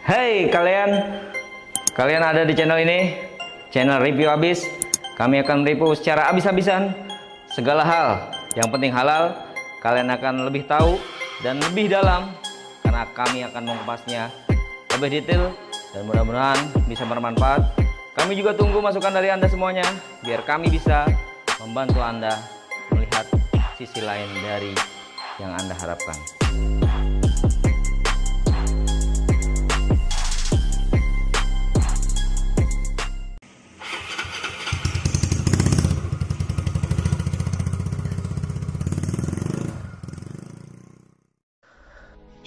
Hey kalian ada di channel ini, channel review habis. Kami akan mereview secara habis-habisan segala hal. Yang penting halal. Kalian akan lebih tahu dan lebih dalam karena kami akan mengupasnya lebih detail dan mudah-mudahan bisa bermanfaat. Kami juga tunggu masukan dari Anda semuanya biar kami bisa membantu Anda melihat sisi lain dari yang Anda harapkan.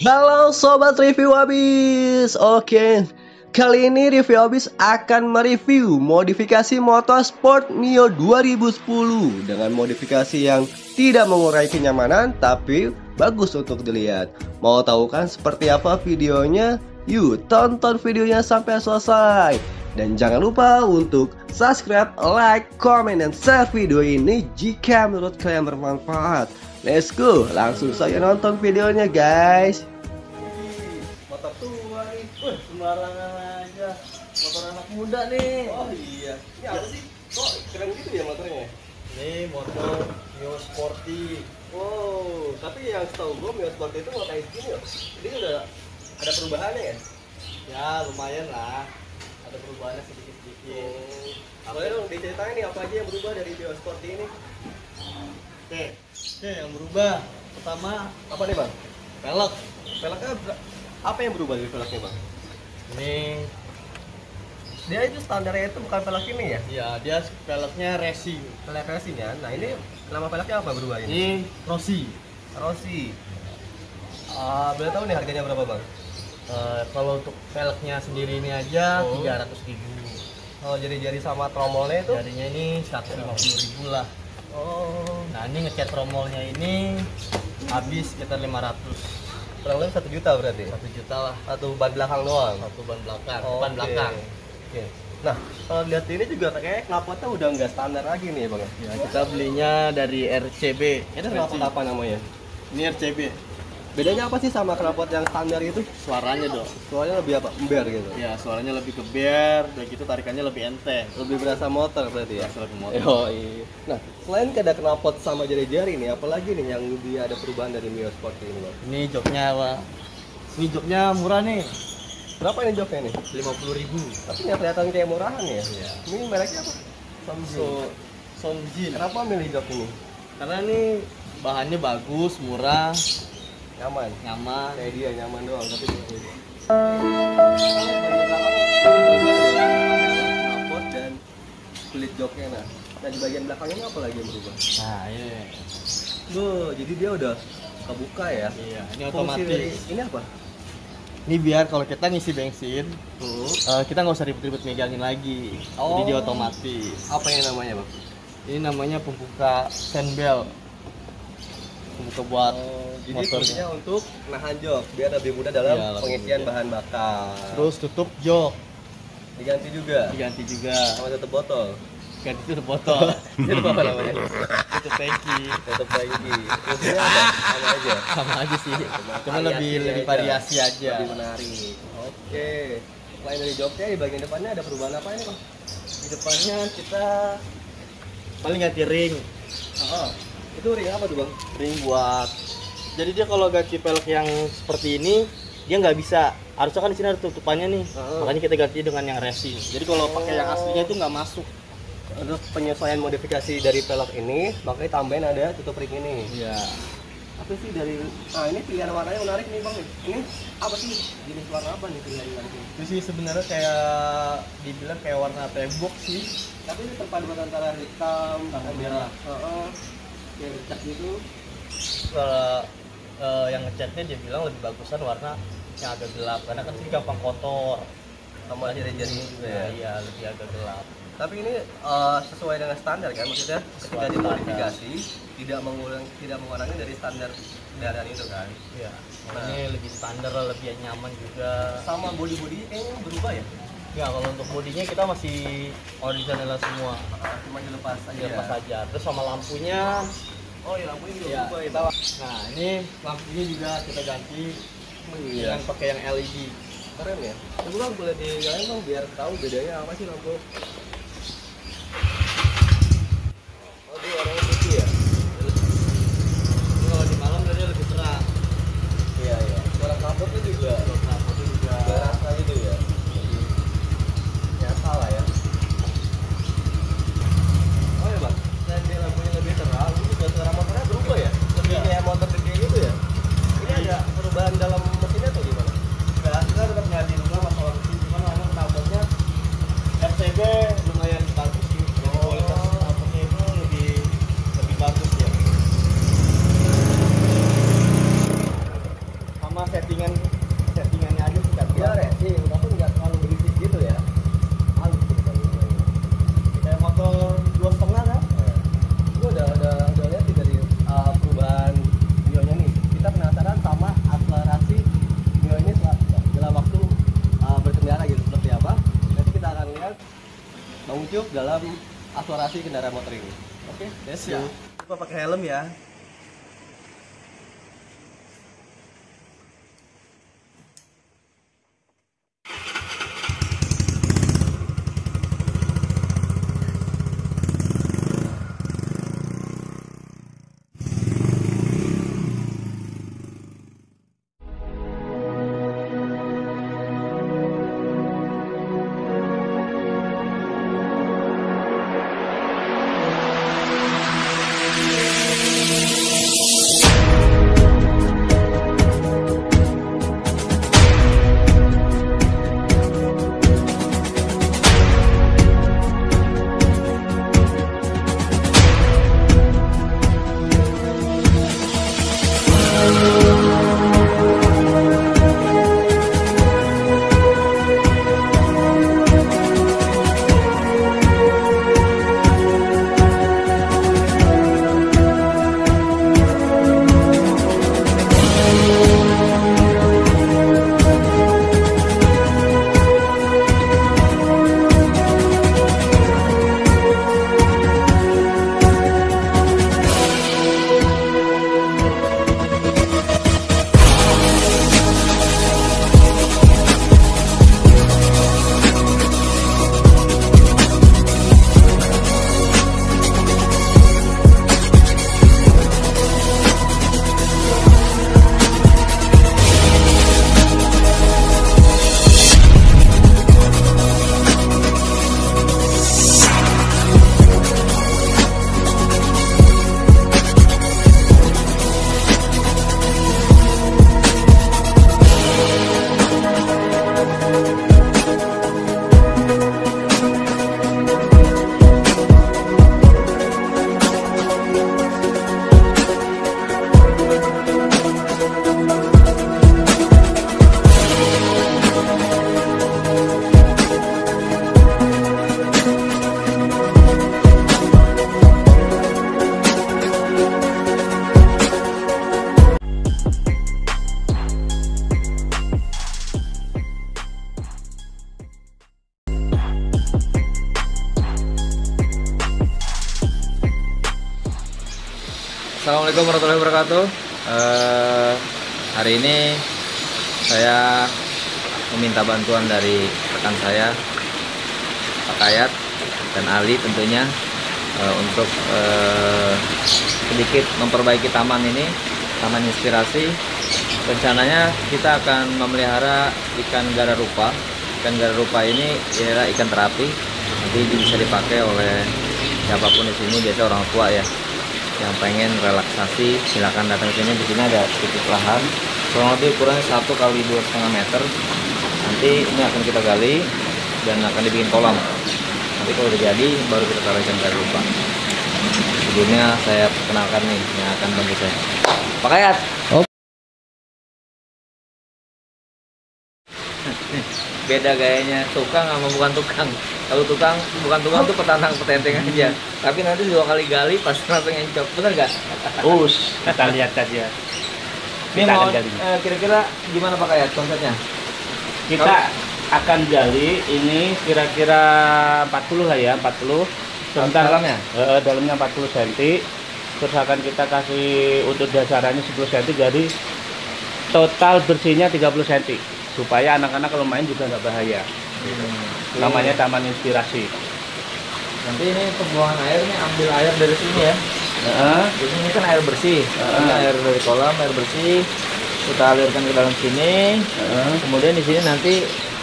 Halo sobat review habis. Oke, kali ini review habis akan mereview modifikasi motorsport Mio 2010 dengan modifikasi yang tidak mengurangi kenyamanan tapi bagus untuk dilihat. Mau tahu kan seperti apa videonya? Yuk tonton videonya sampai selesai. Dan jangan lupa untuk subscribe, like, comment, dan share video ini jika menurut kalian bermanfaat. Let's go, langsung saja nonton videonya guys. Motor tua nih, sembarangan aja. Motor anak muda nih. Oh iya, ini apa sih? Kok keren gitu ya motornya? Ini motor Mio Sporty. Wow, tapi yang setahu gue Mio Sporty itu nggak kayak gini loh. Jadi udah ada perubahannya ya? Ya lumayan lah. Ada perubahannya sedikit-sedikit. Boleh dong diceritain nih apa aja yang berubah dari Mio Sporty ini? Oke, yang berubah. Pertama, Apa nih bang? velg. Velgnya apa yang berubah dari velgnya bang? Ini, Dia itu standarnya itu bukan velg ini ya? ya dia velgnya racing. Velg racing ya? Nah ini nama velgnya apa berubah ini? Ini Rossi. Rossi. Boleh tahu nih harganya berapa bang? Kalau untuk velgnya sendiri ini aja Oh. 300.000. Oh jari-jari sama tromolnya itu? Jadinya ini 150.000 lah. Oh, Nah ini ngecat tromolnya ini habis sekitar 500. kurang lebih 1 juta berarti? 1 juta lah. Satu ban belakang doang? Satu ban belakang. Oh, Ban oke. belakang. Oke. Nah, kalau lihat ini juga kayaknya knalpotnya udah nggak standar lagi nih bang. Ya, kita belinya dari RCB. Itu knalpot apa namanya? Ini RCB. Bedanya apa sih sama knalpot yang standar itu? Suaranya dong. Soalnya lebih apa? Ember gitu. Ya, suaranya lebih geber, dan gitu tarikannya lebih enteng. Lebih berasa motor berarti ya? Berasa lebih motor. Yoi. Nah, selain ada knalpot sama jari-jari nih, apalagi nih yang dia ada perubahan dari Mio Sport ini bang? Ini joknya apa? Ini joknya murah nih, Berapa ini joknya nih? 50.000. Tapi nggak kelihatan kayak murahan ya? Iya. Ini mereknya apa? Samsung. Songjin. Kenapa milih jok ini? Karena ini bahannya bagus, murah, Nyaman. nyaman. Kayak dia nyaman doang, tapi knalpot dan kulit joknya nah di bagian belakangnya apa lagi yang berubah? Nah, ini. Jadi dia udah kebuka ya? Iya, ini Fungsi otomatis. dari- ini apa? Ini biar kalau kita ngisi bensin, Hmm. kita nggak usah ribet-ribet megangin lagi. Oh. Jadi dia otomatis. Apa yang namanya bang? Ini namanya pembuka sandbell. Pembuka buat Jadi motornya. fungsinya untuk nahan jok biar lebih mudah dalam Iya, lebih pengisian mudah. bahan bakar. Terus tutup jok, diganti juga diganti juga. sama tutup botol. Ganti tutup botol. Itu apa namanya? Tutup tangki. Tutup lagi. Fungsinya apa? Sama aja. Sama aja sih. Cuma Variasi lebih aja. variasi aja. Lebih menarik. Oke. Selain dari joknya di bagian depannya ada perubahan apa ini bang? Di depannya kita paling ganti ring. Oh, itu ring apa tuh bang? Ring buat. Jadi dia kalau ganti pelek yang seperti ini dia nggak bisa. Harusnya kan di sini ada tutupannya nih. Oh. Makanya kita ganti dengan yang racing. Jadi kalau pakai yang aslinya itu nggak masuk. Untuk penyesuaian modifikasi dari pelek ini, makanya tambahin ada tutup ring ini. Iya. Apa sih dari? Nah ini pilihan warnanya menarik nih bang. Ini apa sih? Jenis warna apa nih pilihan menarik ini? Itu sih sebenarnya kayak dibilang kayak warna tembok sih. Tapi ini perpaduan antara hitam Sama merah. merah. Kayak cat gitu. Kalau yang ngecatnya dia bilang lebih bagusan warna yang agak gelap karena kan sih gampang kotor. Sama jari-jarinya juga ya. Iya, lebih agak gelap. Tapi ini sesuai dengan standar kan, maksudnya ketika Sesuai dimodifikasi tidak mengurangi dari standar kendaraan itu kan. Iya. Nah. Ini lebih standar, lebih nyaman juga. Sama body kayaknya berubah ya. Ya kalau untuk bodinya kita masih original semua, Cuma dilepas aja. dilepas saja. Terus sama lampunya, Oh ya lampunya juga ya berubah ya. kita, nah ini lampunya juga kita ganti dengan pakai yang LED. Keren ya. Coba bang boleh dinyalain bang biar tahu bedanya apa sih lampu. Oh dia warnanya putih ya. Ini kalau di malam dia lebih terang. Iya iya. Suara knalpotnya juga. Knalpotnya juga Berasa gitu ya. Nyata lah ya. Oh ya bang, selain dia lampunya lebih terang, ini juga suara motornya berubah ya? Lebih kayak motor gede gitu ya? Ini ada perubahan dalam mesinnya atau gimana? Enggak, kita tetap nyari juga masalah mesin, cuman memang knalpotnya RCB lumayan bagus sih. Kualitas knalpotnya itu lebih bagus ya. Sama settingannya aja sih kan. Dia racing, tapi nggak terlalu berisik gitu ya? Halus gitu kan. Kayak motor 2,5 kan? Gue udah lihat sih dari perubahan Mio-nya nih. Kita penasaran sama akselerasi Mio ini dalam waktu berkendara gitu seperti apa. Nanti kita akan lihat Bang Ucup dalam akselerasi kendaraan motor ini. Oke, let's go. Coba pakai helm ya. Assalamualaikum warahmatullahi wabarakatuh. Hari ini saya meminta bantuan dari rekan saya, Pak Kayat dan Ali tentunya, untuk sedikit memperbaiki taman ini, taman inspirasi. Rencananya kita akan memelihara ikan gararupa. Ikan gararupa ini adalah ikan terapi, nanti bisa dipakai oleh siapapun di sini, biasa orang tua ya, yang pengen relaksasi silakan datang ke sini. Di sini ada titik lahan kurang lebih ukurannya 1 kali 2,5 meter. Nanti ini akan kita gali dan akan dibikin kolam. Nanti kalau udah jadi baru kita taruh ikan gararupa. Sebelumnya saya perkenalkan nih yang akan bantu saya, Pak Kayat. Beda gayanya tukang sama bukan tukang. Kalau tukang bukan tukang tuh petantang petenteng aja, tapi nanti 2 kali gali pasti langsung encok, bener nggak? Kita lihat aja. Ini mau kira-kira gimana Pak Kayat konsepnya? Kita akan gali ini kira-kira 40 lah ya, 40. Sebentar, dalamnya? Dalamnya 40 cm. Terus akan kita kasih untuk dasarannya 10 cm, jadi total bersihnya 30 cm. supaya anak-anak kalau main juga nggak bahaya. Namanya taman inspirasi. Nanti ini pembuangan air nih, ambil air dari sini ya. Jadi ini kan air bersih. Ini air dari kolam, air bersih. Kita alirkan ke dalam sini. Kemudian di sini nanti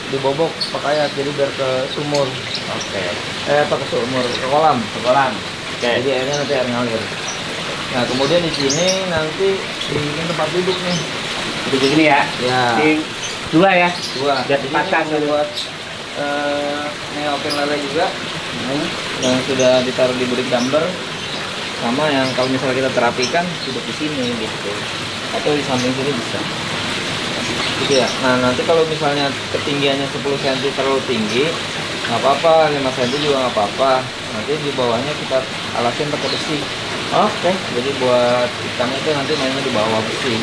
dibobok pakai air, jadi biar ke sumur. Oke. Apa ke sumur? Ke kolam. Ke kolam. Oke. Jadi airnya nanti air ngalir. Nah kemudian di sini nanti bikin tempat duduk nih. Duduk begini ya. Ya. Dua ya. Dua. Biar Jadi dipasang ini buat neopen lele juga. Yang sudah ditaruh di break tumbler. Sama yang kalau misalnya kita terapikan duduk di sini gitu. Atau di samping sini bisa. Gitu ya. Nah nanti kalau misalnya ketinggiannya 10 cm terlalu tinggi, nggak apa-apa, 5 cm juga nggak apa-apa. Nanti di bawahnya kita alasin pakai besi. Oke. Jadi buat ikannya itu nanti mainnya di bawah besi.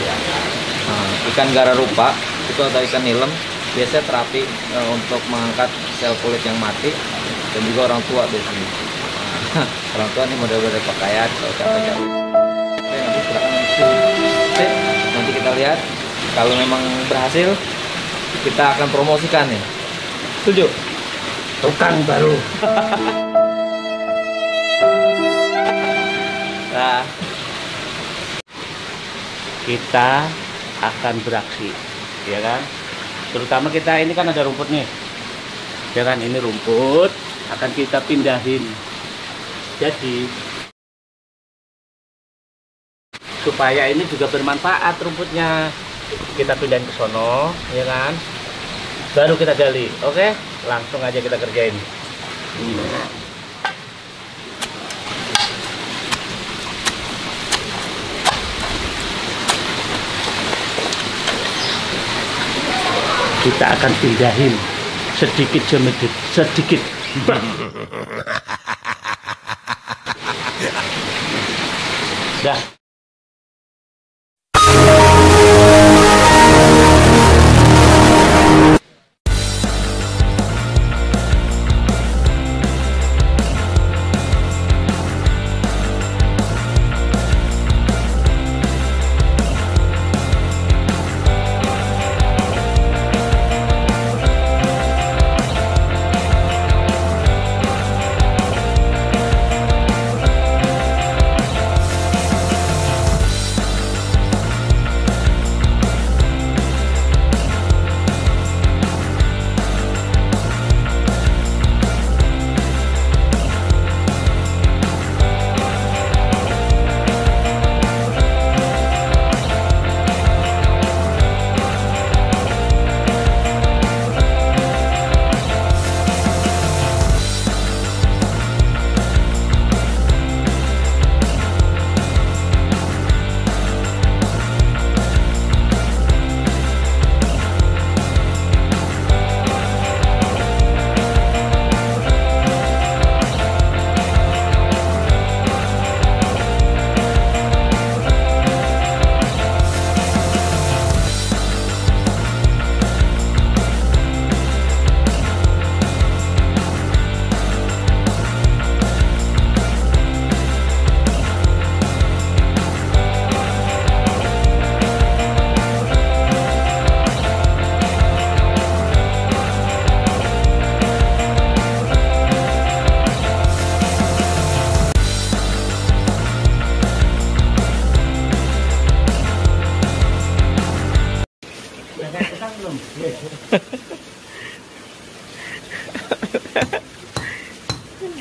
Nah, ikan gara rupa itu atau ikan nilem biasanya terapi untuk mengangkat sel kulit yang mati, dan juga orang tua biasanya. Nah, orang tua nih model-model pakaian kalau capek-capek. Oke, nanti silakan sip. Nanti kita lihat kalau memang berhasil kita akan promosikan nih. Setuju? Tukang baru. Nah, Kita akan beraksi, ya kan? Terutama kita ini kan ada rumput nih, ya kan? Ini rumput akan kita pindahin. Jadi supaya ini juga bermanfaat rumputnya, kita pindahin ke sono, ya kan? Baru kita gali, oke? Langsung aja kita kerjain. Kita akan pindahin sedikit demi sedikit. Dah.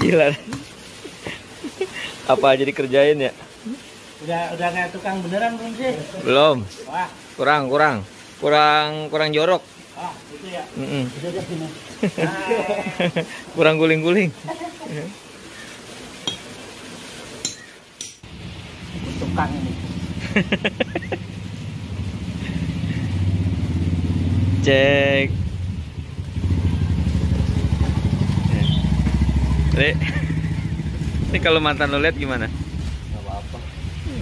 Gila. Apa aja dikerjain ya? Udah kayak tukang beneran belum sih? Belum. Wah, Kurang jorok. itu ya. Udah sini. Kurang guling-guling. Tukang ini. Cek. Ini kalau mantan lo lihat gimana? Gak apa-apa.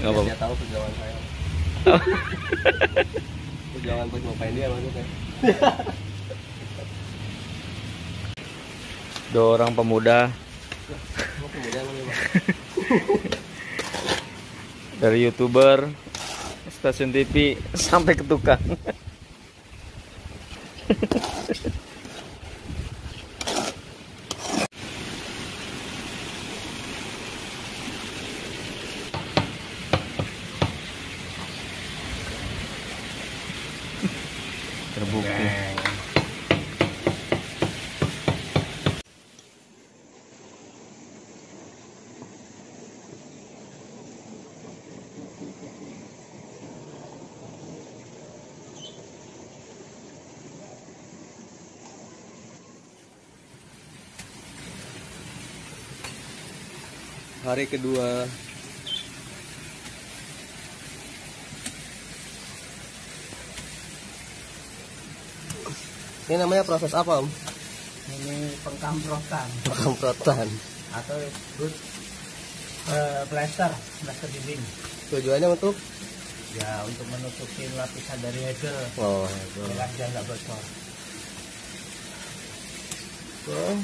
Gak apa-apa. Dia tahu perjuangan saya. Perjuangan buat ngapain dia maksudnya. Dua orang pemuda Pemuda namanya, Bang. dari YouTuber, stasiun TV sampai ke tukang. Oke. Hari kedua. Ini namanya proses apa, Om? Ini pengkamprotan Pengkamprotan. atau good plaster dinding. Tujuannya untuk Ya, untuk menutupin lapisan dari hegel ya. biar nggak bocor. Oh.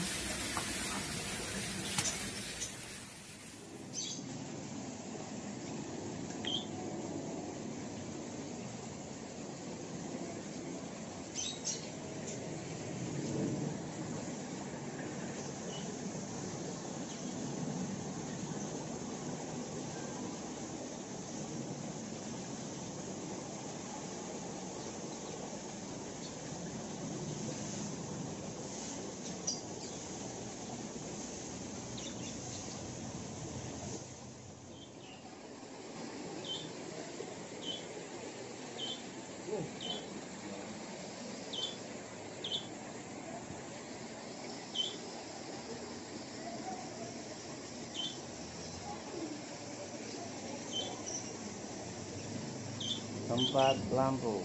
Tempat lampu.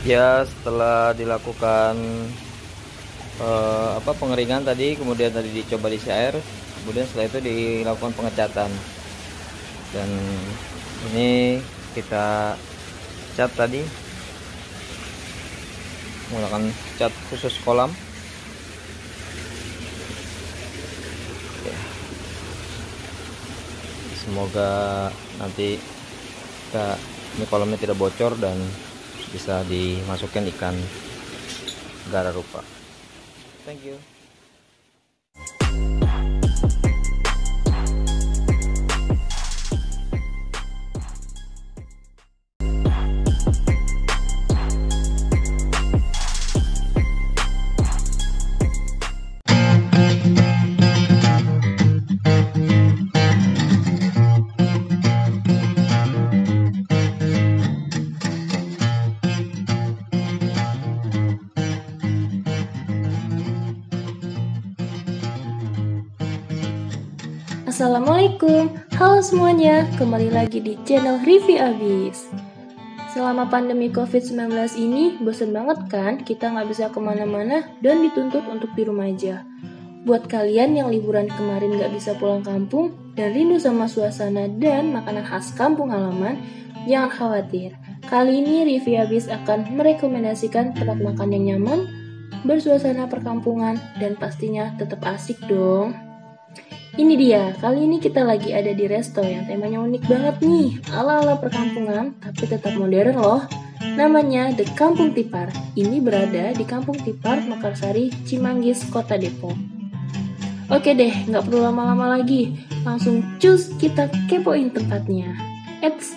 Ya, setelah dilakukan pengeringan tadi, kemudian tadi dicoba diisi air, kemudian setelah itu dilakukan pengecatan. Dan ini kita cat tadi menggunakan cat khusus kolam. Ya. Semoga nanti ini kolamnya tidak bocor dan bisa dimasukkan ikan gara rupa. Thank you. Assalamualaikum, halo semuanya, kembali lagi di channel Review Abis. Selama pandemi COVID-19 ini, bosan banget kan kita nggak bisa kemana-mana dan dituntut untuk di rumah aja. Buat kalian yang liburan kemarin nggak bisa pulang kampung dan rindu sama suasana dan makanan khas kampung halaman, jangan khawatir. Kali ini Review Abis akan merekomendasikan tempat makan yang nyaman, bersuasana perkampungan, dan pastinya tetap asik dong. Ini dia, kali ini kita lagi ada di resto yang temanya unik banget nih, ala-ala perkampungan, tapi tetap modern loh. Namanya The Kampung Tipar. Ini berada di Kampung Tipar, Mekarsari, Cimanggis, Kota Depok. Oke deh, nggak perlu lama-lama lagi, langsung cus kita kepoin tempatnya. Eits,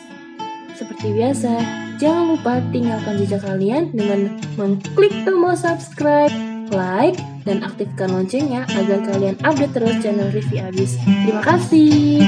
seperti biasa, jangan lupa tinggalkan jejak kalian dengan mengklik tombol subscribe, like, dan aktifkan loncengnya agar kalian update terus channel Review Abis. Terima kasih.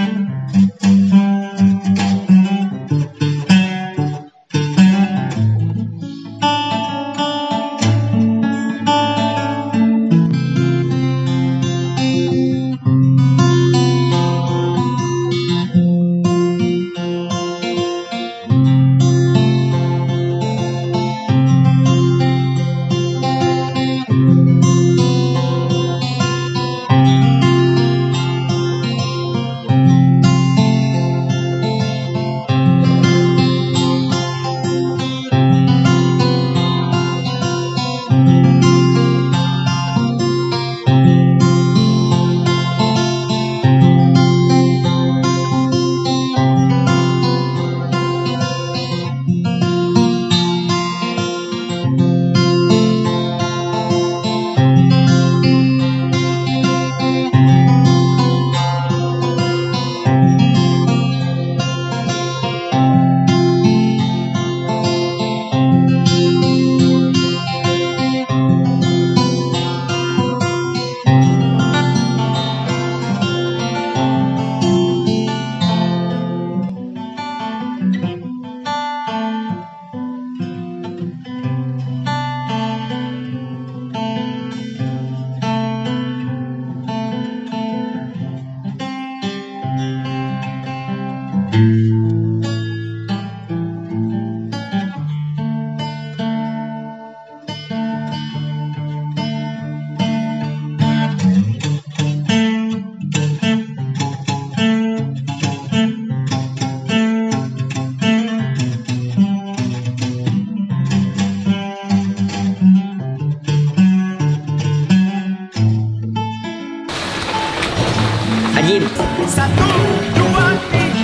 Satu, dua, tiga.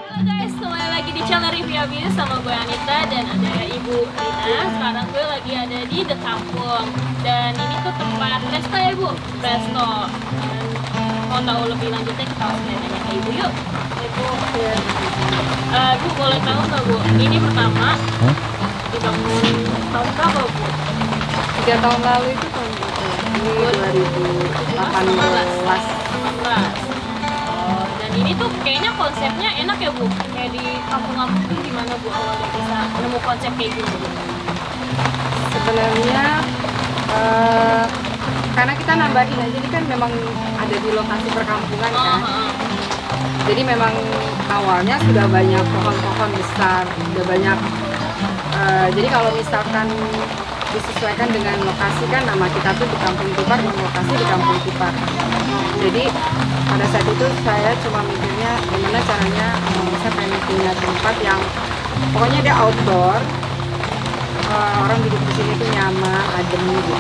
Halo guys, kembali lagi di channel Review Abis sama gue Anita dan ada Ibu Rina. Sekarang gue lagi ada di The Kampung dan ini tuh tempat resto ya Bu, resto. Dan mau tahu lebih lanjutnya kita langsung nanya ke Ibu yuk. Ibu, Bu boleh tahu nggak Bu? Ini pertama dibangun tahun berapa Bu? 3 tahun lalu itu tahun berapa ya? Ini 2018. 18. Oh, dan ini tuh kayaknya konsepnya enak ya Bu? Kayak di kampung-kampung itu gimana Bu awalnya bisa nemu konsep kayak gini Bu? Sebenarnya karena kita nambahin aja, ini kan memang ada di lokasi perkampungan kan. Jadi memang awalnya sudah banyak pohon-pohon besar, sudah banyak. Jadi kalau misalkan disesuaikan dengan lokasi kan, nama kita tuh di Kampung Tipar dan lokasi di Kampung Tipar. Jadi pada saat itu saya cuma mikirnya gimana caranya saya pengen punya tempat yang pokoknya dia outdoor, orang duduk di sini tuh nyaman, adem gitu.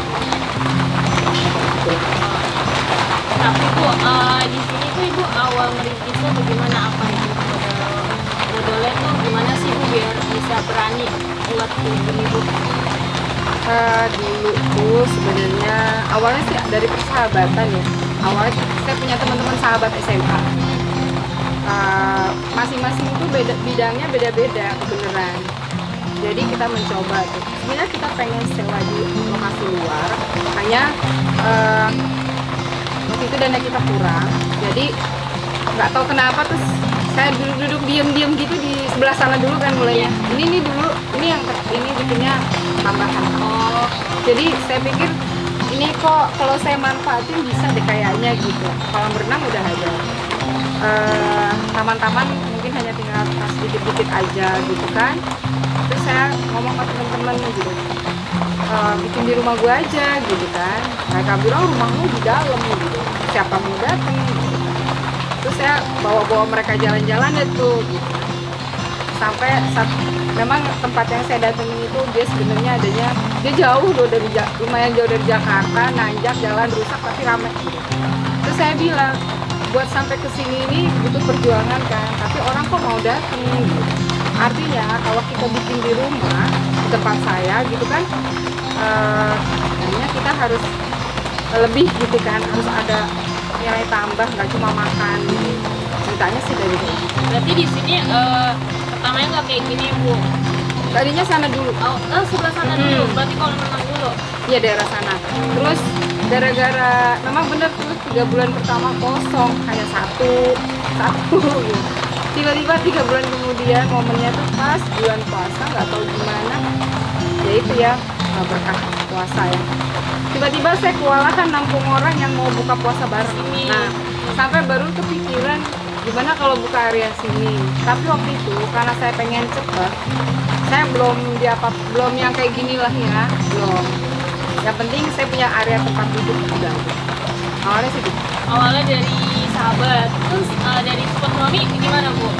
Tapi Bu, di sini tuh Ibu awal merintisnya bagaimana, apa itu modalnya tuh gimana sih Bu biar bisa berani buat ini Bu? Dulu sebenarnya awalnya sih dari persahabatan ya. Awalnya saya punya teman-teman sahabat SMA. Masing-masing itu bidangnya beda-beda kebenaran. Jadi kita mencoba tuh. Sebenarnya kita pengen sewa di lokasi luar. Hanya waktu itu dana kita kurang. Jadi nggak tahu kenapa terus saya duduk-duduk diem-diem gitu di sebelah sana dulu kan mulainya. Ini dulu, ini bikinnya tambahan. Oh, jadi saya pikir ini kok kalau saya manfaatin bisa deh kayaknya gitu. Kolam renang udah ada, taman-taman mungkin hanya tinggal sedikit-sedikit aja gitu kan. Terus saya ngomong ke teman-teman gitu, bikin di rumah gua aja gitu kan. Mereka bilang rumahmu di dalam gitu, siapa mau datang gitu. Terus saya bawa mereka jalan-jalan itu gitu. Sampai memang tempat yang saya datengin itu dia sebenarnya adanya dia jauh loh dari lumayan jauh dari Jakarta, nanjak, jalan rusak tapi ramai gitu. Terus saya bilang buat sampai ke sini ini butuh perjuangan kan, tapi orang kok mau datang gitu. Artinya kalau kita bikin di rumah di tempat saya gitu kan, kita harus lebih gitu kan, harus ada nilai tambah, nggak cuma makan gitu. Ceritanya sih dari itu. Berarti di sini pertamanya nggak kayak gini Bu? Tadinya sana dulu. Oh, sebelah sana dulu. Berarti kolam renang dulu. Iya daerah sana. Terus gara-gara memang bener tuh 3 bulan pertama kosong, hanya satu gitu. Tiba-tiba 3 bulan kemudian momennya tuh pas bulan puasa, nggak tahu gimana. Ya itu ya berkah puasa ya. Tiba-tiba saya kewalahan nampung orang yang mau buka puasa bareng. Nah, sampai baru kepikiran gimana kalau buka area sini. Tapi waktu itu karena saya pengen cepet, saya belum yang kayak gini lah ya, belum. Yang penting saya punya area tempat duduk udah. Awalnya sih gitu. Awalnya dari sahabat. Terus dari support suami gimana Bu?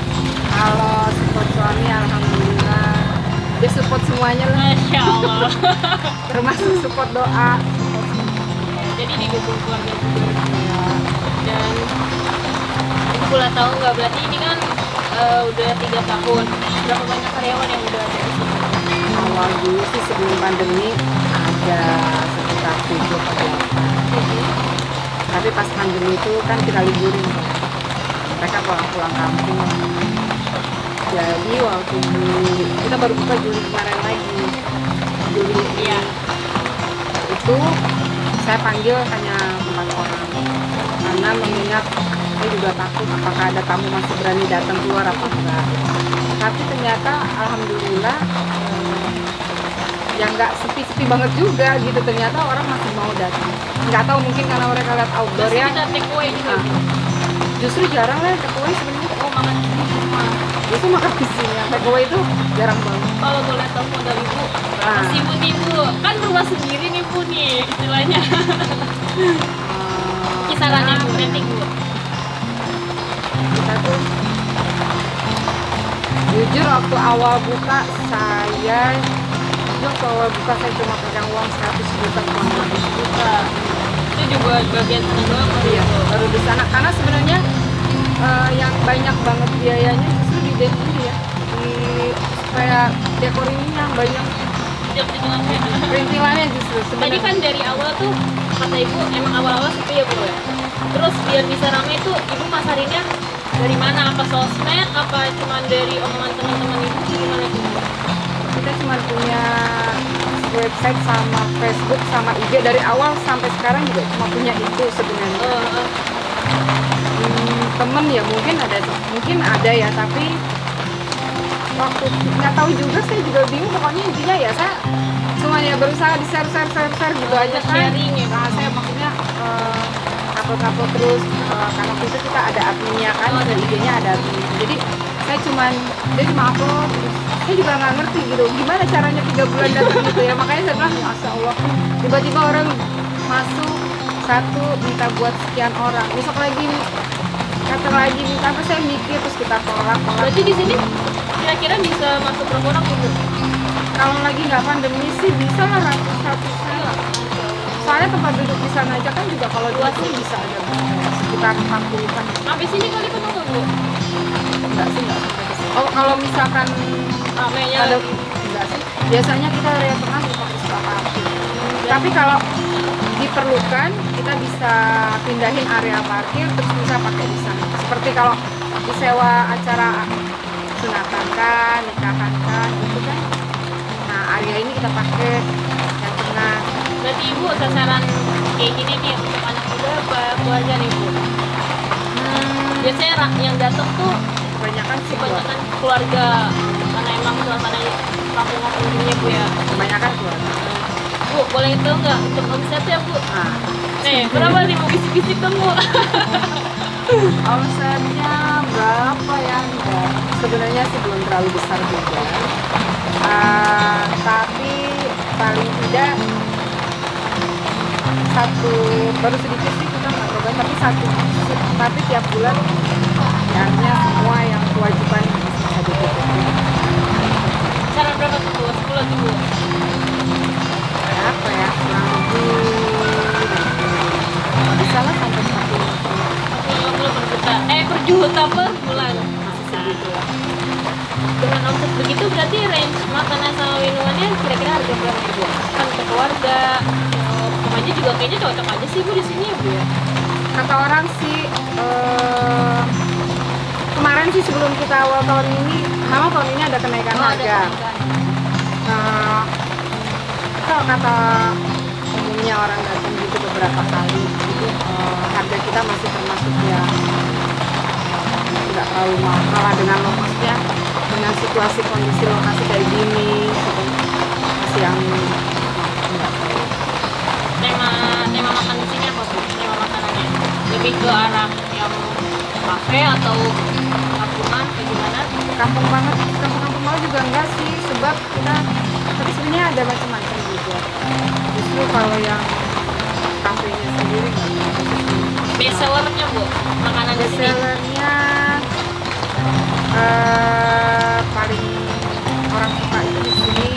Kalau support suami alhamdulillah dia support semuanya lah. Masya Allah. Termasuk support doa. Jadi didukung keluarga juga. Dan Ibu boleh tahu nggak, berarti ini kan udah 3 tahun. Berapa banyak karyawan yang udah ada di sini? Awal dulu sih sebelum pandemi ada sekitar 7 atau 8. Tapi pas pandemi itu kan kita liburin, mereka pulang kampung. Jadi waktu kita baru buka Juli kemarin lagi, Juli Iya. itu saya panggil hanya 4 orang karena mengingat saya juga takut apakah ada tamu masih berani datang keluar apa enggak. Tapi ternyata alhamdulillah yang nggak sepi-sepi banget juga gitu, ternyata orang masih mau datang. Nggak tahu mungkin karena mereka lihat outdoor ya. Kita take away juga. Justru jarang lah take away sebenarnya. Oh, makan di rumah. Itu makan di sini. Take away itu jarang banget. Kalau boleh tahu modal Ibu, berapa sih Bu nih Bu? Kan rumah sendiri nih Bu nih istilahnya. Kisarannya Bu, rating Bu. Kita tuh jujur waktu awal buka saya cuma pegang uang 100 juta kurang lebih. Itu juga bagian senang doang kali Iya, ya. baru di sana karena sebenarnya yang banyak banget biayanya justru di ini ya, di supaya dekor ini yang banyak perintilannya justru Tadi sebenarnya. kan dari awal tuh kata Ibu emang awal-awal sepi ya Bu ya. Terus biar bisa ramai tuh Ibu masarinnya dari mana? Apa sosmed? Apa cuma dari omongan teman-teman Ibu? Gimana tuh Bu? Kita cuma punya website sama Facebook sama IG dari awal sampai sekarang juga cuma punya itu sebenarnya. Temen ya mungkin ada ya, tapi waktu nggak tahu juga, saya juga bingung. Pokoknya intinya ya saya cuma ya berusaha di share gitu aja kan. Sharing ya. Nah, saya maksudnya upload terus karena waktu itu kita ada adminnya kan, ada IG-nya ada adminnya. Jadi saya dia cuma upload terus. Saya juga nggak ngerti gitu gimana caranya 3 bulan datang gitu ya, makanya saya bilang masya Allah, tiba-tiba orang masuk satu minta buat sekian orang, besok lagi datang lagi minta apa, saya mikir terus kita tolak. Berarti di sini kira-kira bisa masuk berapa orang Bu? Kalau lagi nggak pandemi sih bisa lah ratusan. Soalnya tempat duduk di sana aja kan juga kalau luas sih bisa ada sekitar 40-an. Sampai sini kali penuh nggak Bu? Enggak sih, enggak sampai ke sini. Kalau misalkan Ramainya ada lagi. enggak sih. Biasanya kita area tengah di parkir. Tapi kalau diperlukan kita bisa pindahin area parkir terus bisa pakai di sana. Seperti kalau disewa acara sunatan kan, nikahan kan, gitu kan. Nah, area ini kita pakai yang tengah. Berarti Ibu sasaran kayak gini nih untuk anak muda apa keluarga nih Bu? Biasanya yang datang tuh Kebanyakan sih kebanyakan keluarga karena emang suasana kampung-kampung ini Bu ya. kebanyakan keluarga. Bu, boleh tahu nggak untuk omsetnya Bu? Nah, Berapa nih Bu? Bisik-bisik dong Bu. omsetnya berapa ya? Enggak. Sebenarnya sih belum terlalu besar juga. Tapi paling tidak baru sedikit sih kita nggak coba, tapi tiap bulan artinya semua yang kewajiban bisa ditutupi. Cara berapa tuh Bu? 10 tuh Bu? Apa ya? Kurang lebih bisa lah sampai 50 per juta. Per juta per bulan. masih segitu lah. Dengan omset begitu berarti range makanan sama minumannya kira-kira harga berapa Bu? Kan untuk keluarga, remaja juga kayaknya cocok aja sih Bu di sini ya Bu ya. Kata orang sih kemarin sih sebelum kita awal tahun ini ada kenaikan harga. Kalau kata umumnya orang datang gitu beberapa kali itu harga kita masih termasuk ya nggak terlalu mahal dengan maksudnya dengan situasi kondisi lokasi kayak gini gitu. Masih yang enggak terlalu. Tema makan di sini apa Bu? Tema makanannya lebih ke arah yang kafe atau kampungan kayak gimana? Kampung banget juga enggak sih, sebab kita tapi sebenarnya ada macam-macam juga. Justru kalau yang kafenya sendiri nggak. Best sellernya Bu, makanan Best sellernya paling orang suka itu di sini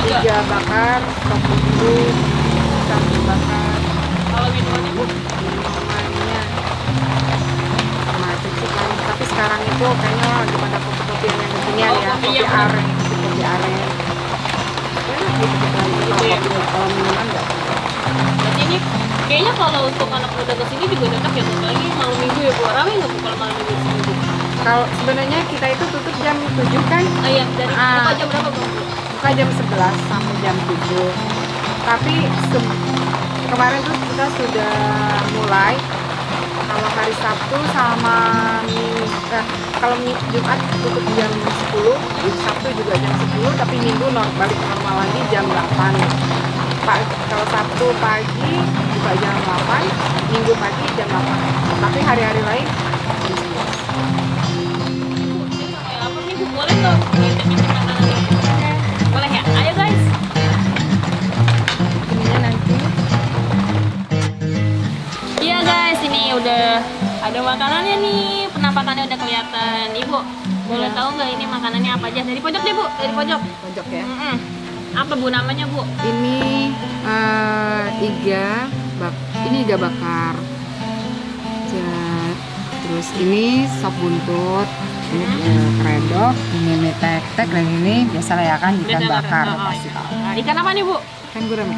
tiga bakar, sop bumbu, sambal bakar. Kalau minumannya Bu? Minumannya macam sih kan, tapi sekarang itu kayaknya lagi pada kopi-kopi yang kekinian ya, kopi kopi yang aren, kopi aren. Enak gitu kalau minuman enggak. Berarti ini kayaknya kalau untuk anak muda kesini juga cocok ya Bu, apalagi malam minggu ya Bu. Ramai nggak Bu kalau malam minggu di sini Bu? Kalau sebenarnya kita itu tutup jam 7 kan? Oh iya, dari buka jam berapa Bu? Buka jam 11 sampai jam 7. Tapi kemarin tuh kita sudah mulai kalau hari Sabtu sama kalau Jumat tutup jam 10, Sabtu juga jam 10, tapi Minggu balik normal lagi jam 8. Kalau Sabtu pagi buka jam 8, Minggu pagi jam 8. Tapi hari-hari lain jam 11. Kayak lapar nih Bu, boleh dong ngintip-ngintip makanan. Boleh ya? Ayo guys. Ininya nanti. Iya guys, ini udah ada makanannya nih, penampakannya udah kelihatan. Ibu, boleh tahu nggak ini makanannya apa aja? Dari pojok deh Bu, dari pojok. Pojok ya. Apa Bu namanya Bu? Ini iga bakar. Terus ini sop buntut, ini kredok, ini mie tek-tek, dan ini biasa lah ya kan ikan bakar. Pasti tahu. Ikan apa nih Bu? Ikan gurame.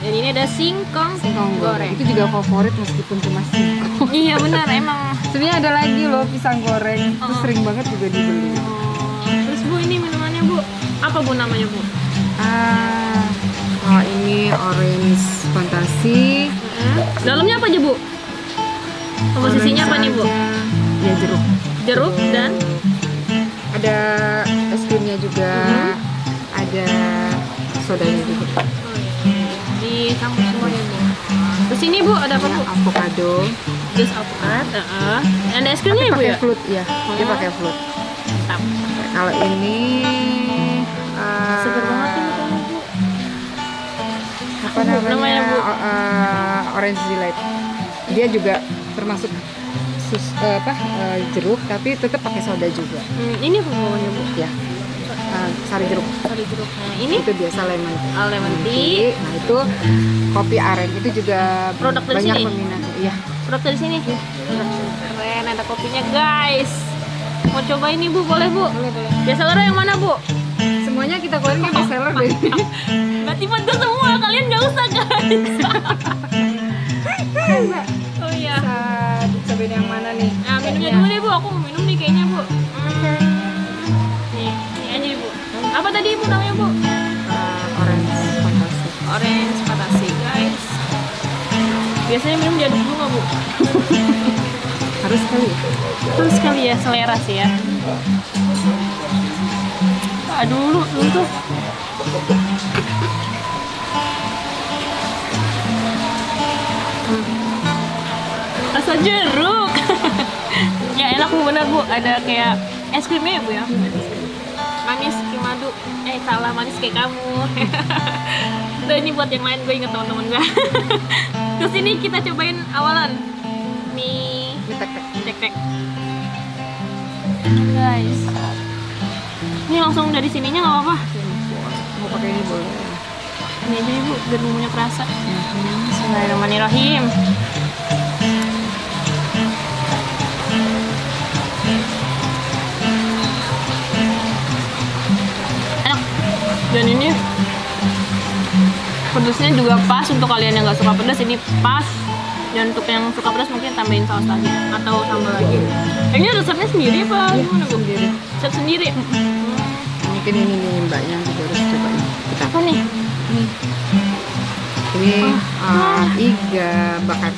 Dan ini ada singkong goreng. Itu juga favorit meskipun cuma singkong. Iya benar emang. Sebenarnya ada lagi loh pisang goreng. Itu sering banget juga dibeli. Terus Bu ini minumannya Bu? Apa Bu namanya Bu? Oh ini orange fantasi. Dalamnya apa aja Bu? Komposisinya apa nih Bu? Ya jeruk. Jeruk dan ada es krimnya juga. Ada sodanya juga. Dicampur semuanya Bu. Terus ini Bu ada apa Bu? Avocado. Jus alpukat. Ada es krimnya ya Bu ya? Pakai float ya. Dia pakai float. Mantap. Kalau ini Seger banget ini kayaknya Bu. apa namanya Bu? Orange delight. Dia juga termasuk jeruk tapi tetap pakai soda juga. Ini apa bawahnya Bu? Ya. Sari jeruk. Sari jeruk. Nah, ini Itu biasa lemon tea. lemon tea. Nah, itu kopi aren itu juga Produk dari banyak sini? peminatnya. Iya. Produk dari sini. Keren, ada kopinya guys. Mau coba ini Bu, boleh Bu? Boleh. Biasa yang mana Bu? Semuanya kita keluarin kayak best seller deh. Berarti pedes semua, kalian nggak usah guys. Oh iya. Bisa dicobain yang mana nih? Nah, minumnya dulu deh Bu, aku mau minum nih kayaknya Bu. Nih, ini aja Bu. Apa tadi Bu namanya Bu? Orange fantasi. Orange fantasi guys. Biasanya minum diaduk dulu nggak Bu? Harus kali. Terus sekali ya, selera sih ya. Aduh, dulu tuh. Rasa jeruk. Ya enak Bu, benar Bu. Ada kayak es krimnya ya Bu ya. Manis kayak madu. Salah, manis kayak kamu. Udah ini buat yang lain, gue inget teman-teman gue. Terus ini kita cobain awalan mie tek-tek. Guys, ini langsung dari sininya nggak apa-apa. Mau pakai ini boleh. Ini aja Ibu, biar bumbunya kerasa. Bismillahirrahmanirrahim. Enak. Dan ini pedasnya juga pas untuk kalian yang nggak suka pedas, ini pas. Dan untuk yang suka pedas mungkin tambahin saus lagi atau sambal lagi. Ini resepnya sendiri apa gimana Bu? Sendiri. Resep sendiri. Mungkin ini nih mbaknya juga harus cobain. Kita Apa nih? ini iga bakar.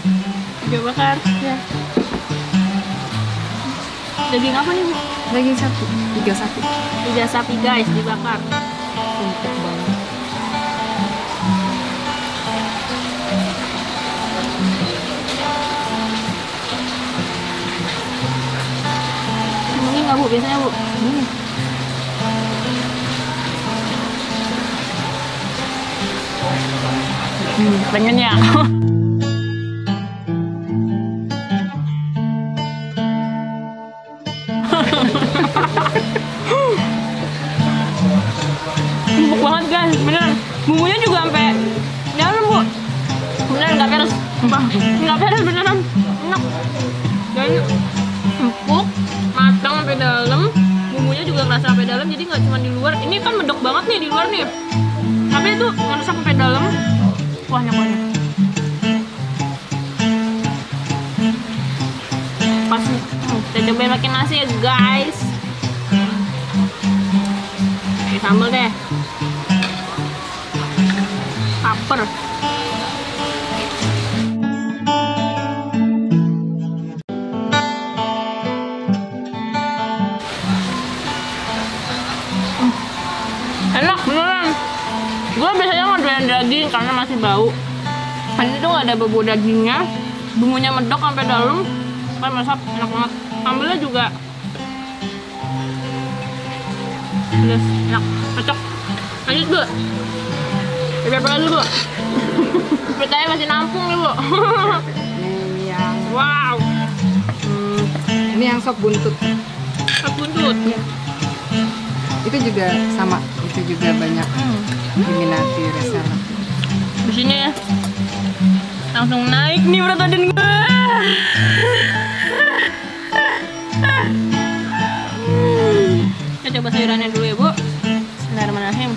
Iga bakar. Ya. Daging apa nih Bu? Daging sapi. Iga sapi. Iga sapi guys dibakar. Empuk banget. Ini nggak Bu biasanya Bu? Pengen ya. Nggak pedas beneran, enak. Dan empuk, matang sampai dalam, bumbunya juga kerasa sampai dalam, jadi nggak cuma di luar. Ini kan medok banget nih di luar nih, tapi itu ngeresap sampai dalam. Kuahnya. Pas kita cobain pakai nasi ya guys. Oke, sambal deh. Paper. Enak beneran. Gue biasanya ngedoyan daging karena masih bau. Ini tuh nggak ada bumbu dagingnya, bumbunya medok sampai dalam, kan meresap, enak banget. Sambalnya juga pedas, enak, cocok. Lanjut Bu. Biar apa dulu Bu? Pertanyaan masih nampung nih Bu. Ini yang Wow. ini yang sop buntut. Sop buntut. Itu juga sama, itu juga banyak diminati reseller. Di sini ya. Langsung naik nih berat badan gue. Kita coba sayurannya dulu ya Bu. Bismillahirrahmanirrahim.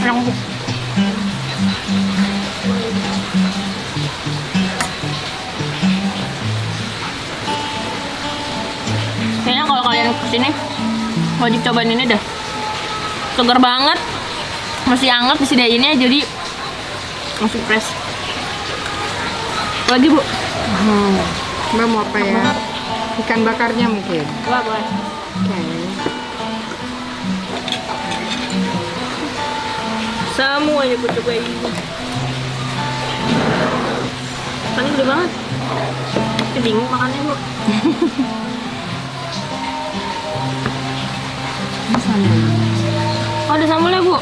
Enak Bu. Kayaknya kalau kalian kesini wajib cobain ini dah. Segar banget, masih hangat disediainnya, jadi masih fresh. Lagi Bu. Mbak mau apa ya? Ikan bakarnya mungkin. Wah, boleh. Oke. Semuanya aku cobain. Ikannya gede banget. Saya bingung makannya Bu. Ini sambal. Oh, ada sambalnya Bu.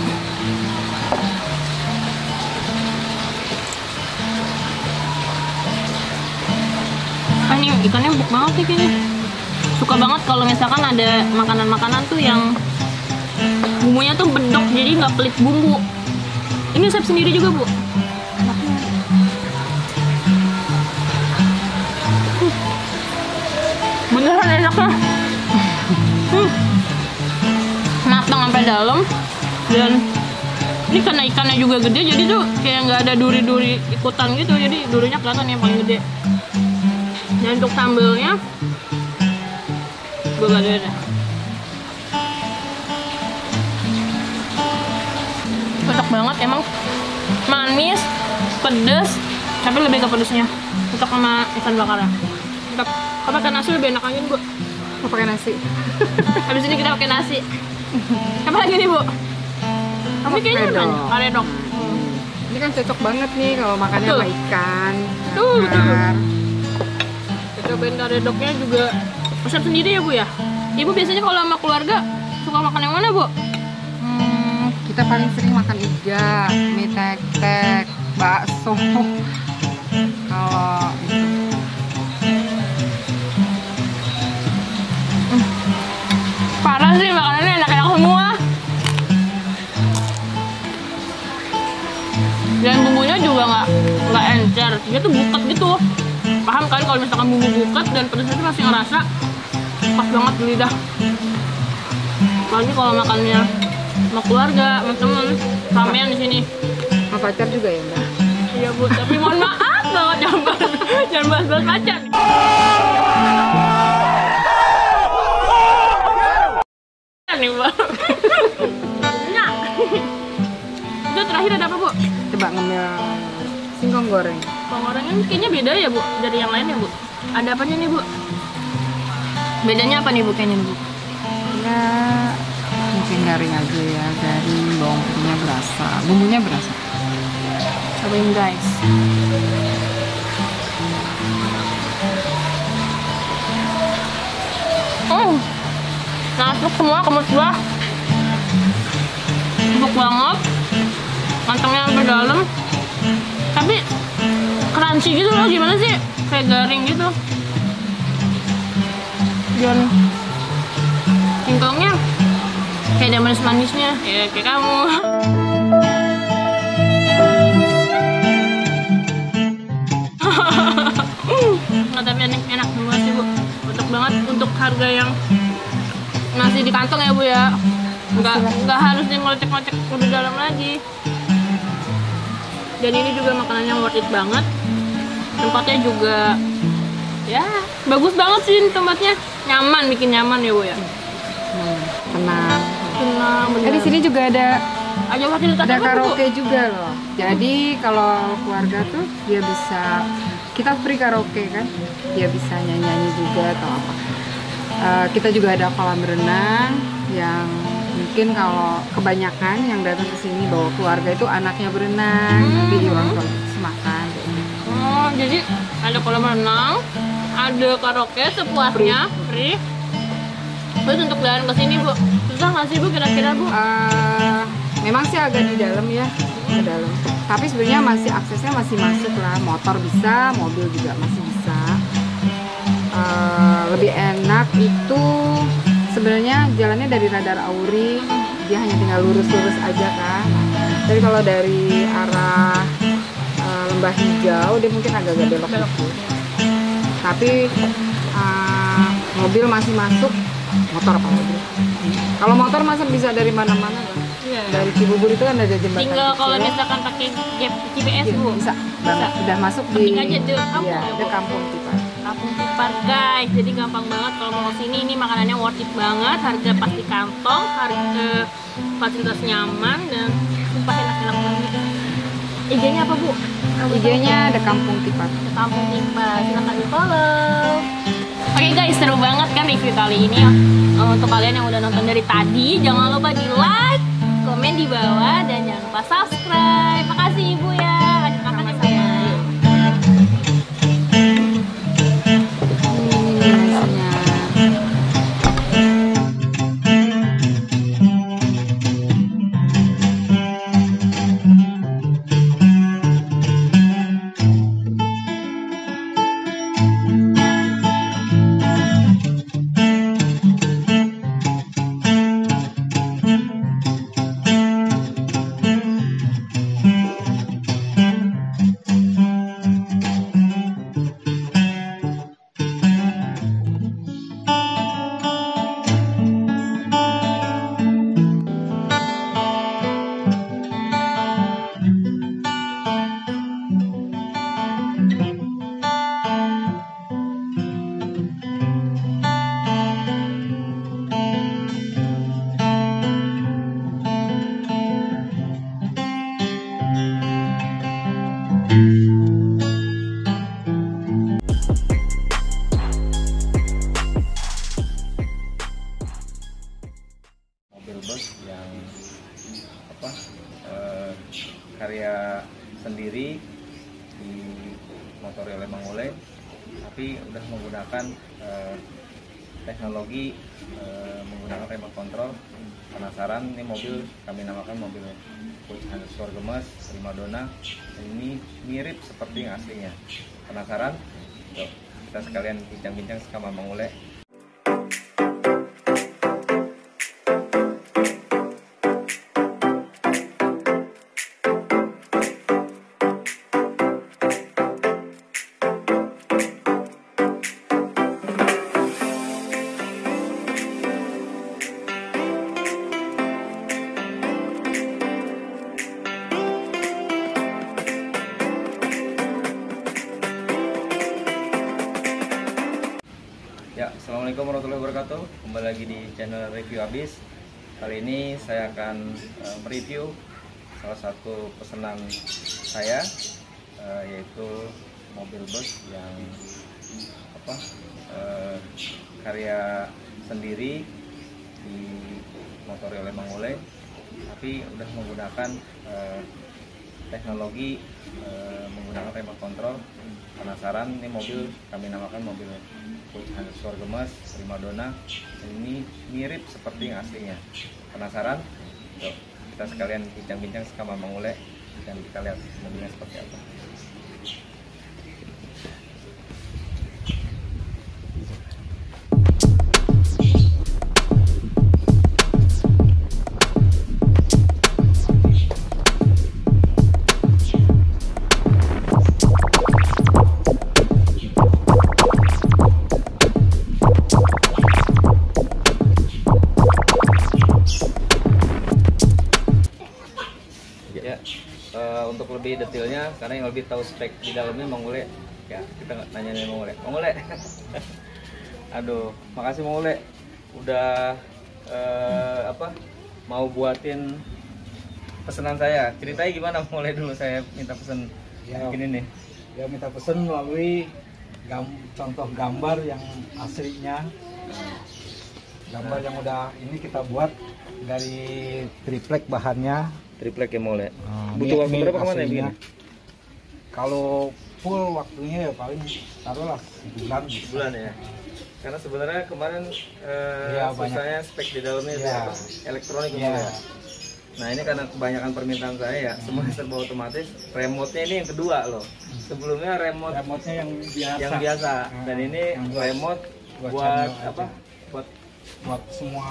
Ini ikannya empuk banget nih kayaknya. Suka banget kalau misalkan ada makanan-makanan tuh yang bumbunya tuh bedok, jadi nggak pelit bumbu. Ini resep sendiri juga Bu. Beneran enaknya. Matang sampai dalam, dan ini karena ikannya juga gede, jadi tuh kayak nggak ada duri-duri ikutan gitu, jadi durinya kelihatan yang paling gede. Dan untuk sambelnya gue gak ada. Cocok banget, emang manis, pedes, tapi lebih ke pedesnya. Cocok sama ikan bakarnya. Mantap. Kalau pakai nasi lebih enak aja Bu. Mau pakai nasi? Habis ini kita pakai nasi. Apa lagi nih Bu? Ini kayaknya karedok. Ini kan cocok banget nih kalau makannya Betul. sama ikan. Betul. bakar. Kita cobain karedoknya juga resep sendiri ya Bu ya? Ibu biasanya kalau sama keluarga suka makan yang mana Bu? Kita paling sering makan iga, mie tek-tek, bakso. Kalau itu Parah sih, makanannya enak-enak semua. Dan bumbunya juga nggak encer, dia tuh buket gitu. Paham kan kalau misalkan bumbu buket dan pedasnya tuh masih ngerasa pas banget di lidah. Apalagi kalau makannya sama keluarga, sama temen, ramean di sini. sama pacar juga ya Mbak? Iya Bu, tapi mohon maaf banget jangan bahas pacar. Nih Bu. Nah. Itu terakhir ada apa Bu? Coba ngemil singkong goreng. Bawang gorengnya kayaknya beda ya Bu dari yang lain ya Bu. Ada apanya nih Bu? Bedanya apa nih Bu kayaknya Bu? Ya mungkin garing aja ya, garing, bawang putihnya berasa, bumbunya berasa. Cobain guys. Masuk semua ke mulut gua. Empuk banget. Kantongnya sampai dalam. Tapi crunchy gitu loh, gimana sih? Kayak garing gitu. Dan singkongnya kayak ada manis-manisnya, ya kayak kamu. banget tapi enak banget sih Bu. Mantap banget untuk harga yang nasi di kantong ya Bu ya. Nggak harus ngocek-ngocek udah dalam lagi. Dan ini juga makanannya worth it banget. Tempatnya juga ya bagus banget sih tempatnya. Nyaman, bikin nyaman ya Bu ya. Tenang. Bener. Di sini juga ada fasilitas apa, Bu? karaoke juga loh. Jadi kalau keluarga tuh dia bisa, kita free karaoke kan, dia bisa nyanyi juga atau apa. Kita juga ada kolam renang yang mungkin kalau kebanyakan yang datang ke sini bawa keluarga itu anaknya berenang, nanti orang tua makan. Oh, jadi ada kolam renang, ada karaoke sepuasnya, free. Terus untuk jalan ke sini Bu, susah nggak sih Bu kira-kira Bu? Memang sih agak di dalam ya, ke dalam. Tapi sebenarnya masih aksesnya masih masuk lah, motor bisa, mobil juga masih bisa. Lebih enak itu sebenarnya jalannya dari Radar Auri, dia hanya tinggal lurus-lurus aja kan. Tapi kalau dari arah Lembah Hijau dia mungkin agak-agak belok dikit. Tapi mobil masih masuk, motor apalagi. Kalau motor masa bisa dari mana-mana kan? Iya. Dari Cibubur itu kan ada jembatan. Tinggal kalau misalkan pakai GPS Bu. Bisa. Udah masuk Ketik di aja di kampung. Iya, Ya, di Bu. Kampung Tipar. Kampung Tipar guys, jadi gampang banget kalau mau kesini. Ini makanannya worth it banget, harga pasti kantong, harga fasilitas nyaman dan sumpah enak-enak banget. IG-nya apa Bu? IG-nya ada Kampung Tipar. Ke Kampung Tipar, silahkan di follow. Oke guys, seru banget kan review kali ini ya. Untuk kalian yang udah nonton dari tadi, jangan lupa di like, komen di bawah, dan jangan lupa subscribe. Makasih Ibu ya. Lanjut makan ya Bu ya. Mobil bus yang karya sendiri di motor oleh Mang Ule, tapi udah menggunakan teknologi menggunakan remote control. Penasaran? Ini mobil kami namakan mobil underscore gemes primadona. Ini mirip seperti yang aslinya. Penasaran? Yuk, kita sekalian bincang-bincang sama Mang Ule. Ya, assalamualaikum warahmatullahi wabarakatuh. Kembali lagi di channel Review Abis. Kali ini saya akan mereview salah satu pesanan saya, yaitu mobil bus yang karya sendiri di motor oleh Mang Ule, tapi udah menggunakan teknologi menggunakan remote control. Penasaran? Ini mobil kami namakan mobil underscore gemes primadona. Ini mirip seperti yang aslinya. Penasaran? Yuk, kita sekalian bincang-bincang sama Mang Ule dan kita lihat mobilnya seperti apa. untuk lebih detailnya, karena yang lebih tahu spek di dalamnya Mang Ule, ya kita nanya nih Mang Ule. Mang Ule, aduh, makasih Mang Ule, udah mau buatin pesanan saya. Ceritanya gimana Mang Ule dulu, saya minta pesen gini nih. Ya minta pesen melalui contoh gambar yang aslinya, gambar yang udah ini kita buat dari triplek bahannya. Triplek ya Mang Ule. Butuh Waktu berapa kemana ya begini? Kalau full waktunya ya paling taruhlah sebulan ya. Karena sebenarnya kemarin susahnya spek di dalamnya itu apa? Elektronik ya. Nah ini karena kebanyakan permintaan saya ya, semuanya serba otomatis. Remote-nya ini yang kedua loh. Sebelumnya remote-nya yang biasa. Dan ini remote buat apa? Buat semua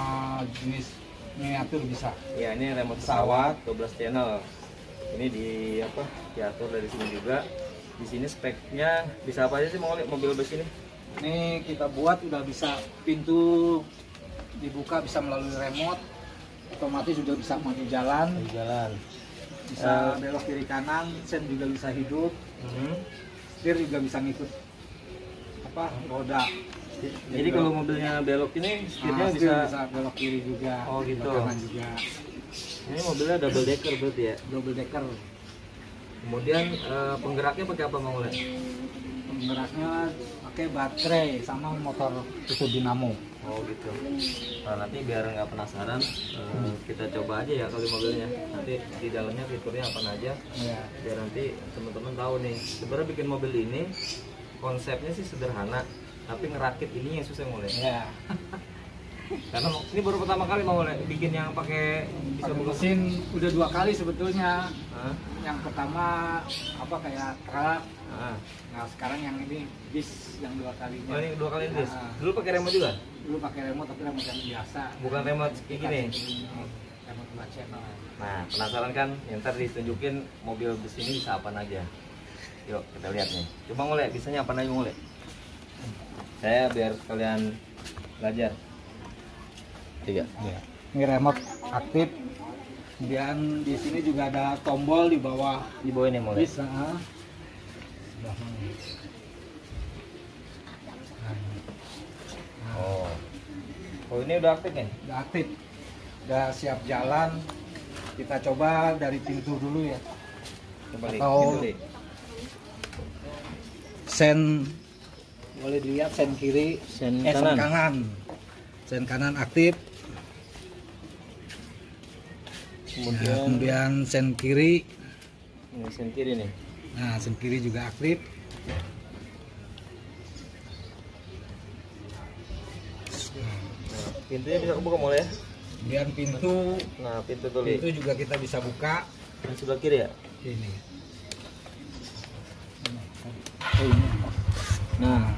jenis miniatur bisa. Ya ini remote pesawat 12 channel. Ini diatur dari sini juga. Di sini speknya bisa apa aja sih mobil bus ini? Ini kita buat udah bisa pintu dibuka bisa melalui remote, otomatis juga bisa maju jalan, bisa belok kiri kanan, sen juga bisa hidup, setir juga bisa ngikut roda. Jadi kalau mobilnya belok ini setirnya bisa belok kiri juga, oh gitu. Kanan juga. Ini mobilnya double decker berarti ya? Double decker. Kemudian penggeraknya pakai apa Mang Ule? Penggeraknya pakai baterai sama motor itu dinamo. Oh gitu. Nah nanti biar nggak penasaran, kita coba aja ya kali mobilnya. Nanti di dalamnya fiturnya apa aja. Ya. Biar nanti teman-teman tahu nih. Sebenarnya bikin mobil ini konsepnya sih sederhana, tapi ngerakit ini yang susah Mang Ule. Ya. Karena ini baru pertama kali Mang Ule bikin yang pakai bisa mesin, udah 2 kali sebetulnya. Yang pertama kayak truk. Nah sekarang yang ini bis yang 2 kalinya. Oh ini 2 kali bis. Dulu pakai remote juga? Dulu pakai remote tapi remote yang biasa. Bukan remote kayak gini. Remote 2 channel. Nah penasaran kan? Yang ntar ditunjukin mobil bis ini bisa apa aja. Yuk kita lihat nih. Coba Mang Ule, bisanya apa aja Mang Ule? Saya biar kalian belajar. 3. Ya. Ini remote aktif. Kemudian di sini juga ada tombol di bawah. Di bawah ini Mang Ule. Bisa. Oh ini udah aktif nih? Udah aktif. Udah siap jalan. Kita coba dari pintu dulu ya. Coba atau sen, boleh dilihat sen kiri, sen kanan. Sen kanan aktif. Kemudian sen kiri. Ini sen kiri nih. Nah, sen kiri juga aktif. Pintunya bisa kebuka mulai ya? Kemudian pintu. Nah, pintu tuh. Pintu juga kita bisa buka. Yang sebelah kiri ya? Ini. Nah,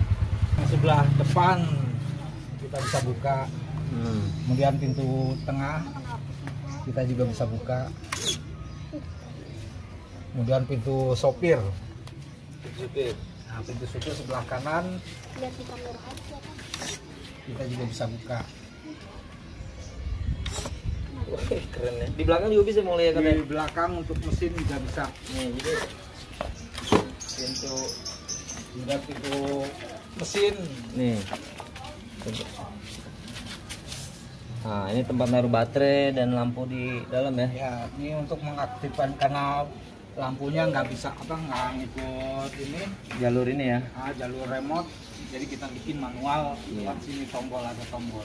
yang sebelah depan kita bisa buka. Kemudian pintu tengah kita juga bisa buka. Kemudian pintu sopir. Nah, pintu sopir sebelah kanan kita juga bisa buka. Wah, keren ya. Di belakang juga bisa mulai ya katanya. Di belakang untuk mesin juga bisa. Nih, jadi pintu mesin. Nih. Nah, ini tempat naruh baterai dan lampu di dalam ya. Ya, ini untuk mengaktifkan karena lampunya nggak bisa nggak ngikut ini jalur ini ya. Jalur remote. Jadi kita bikin manual. Lewat sini ada tombol.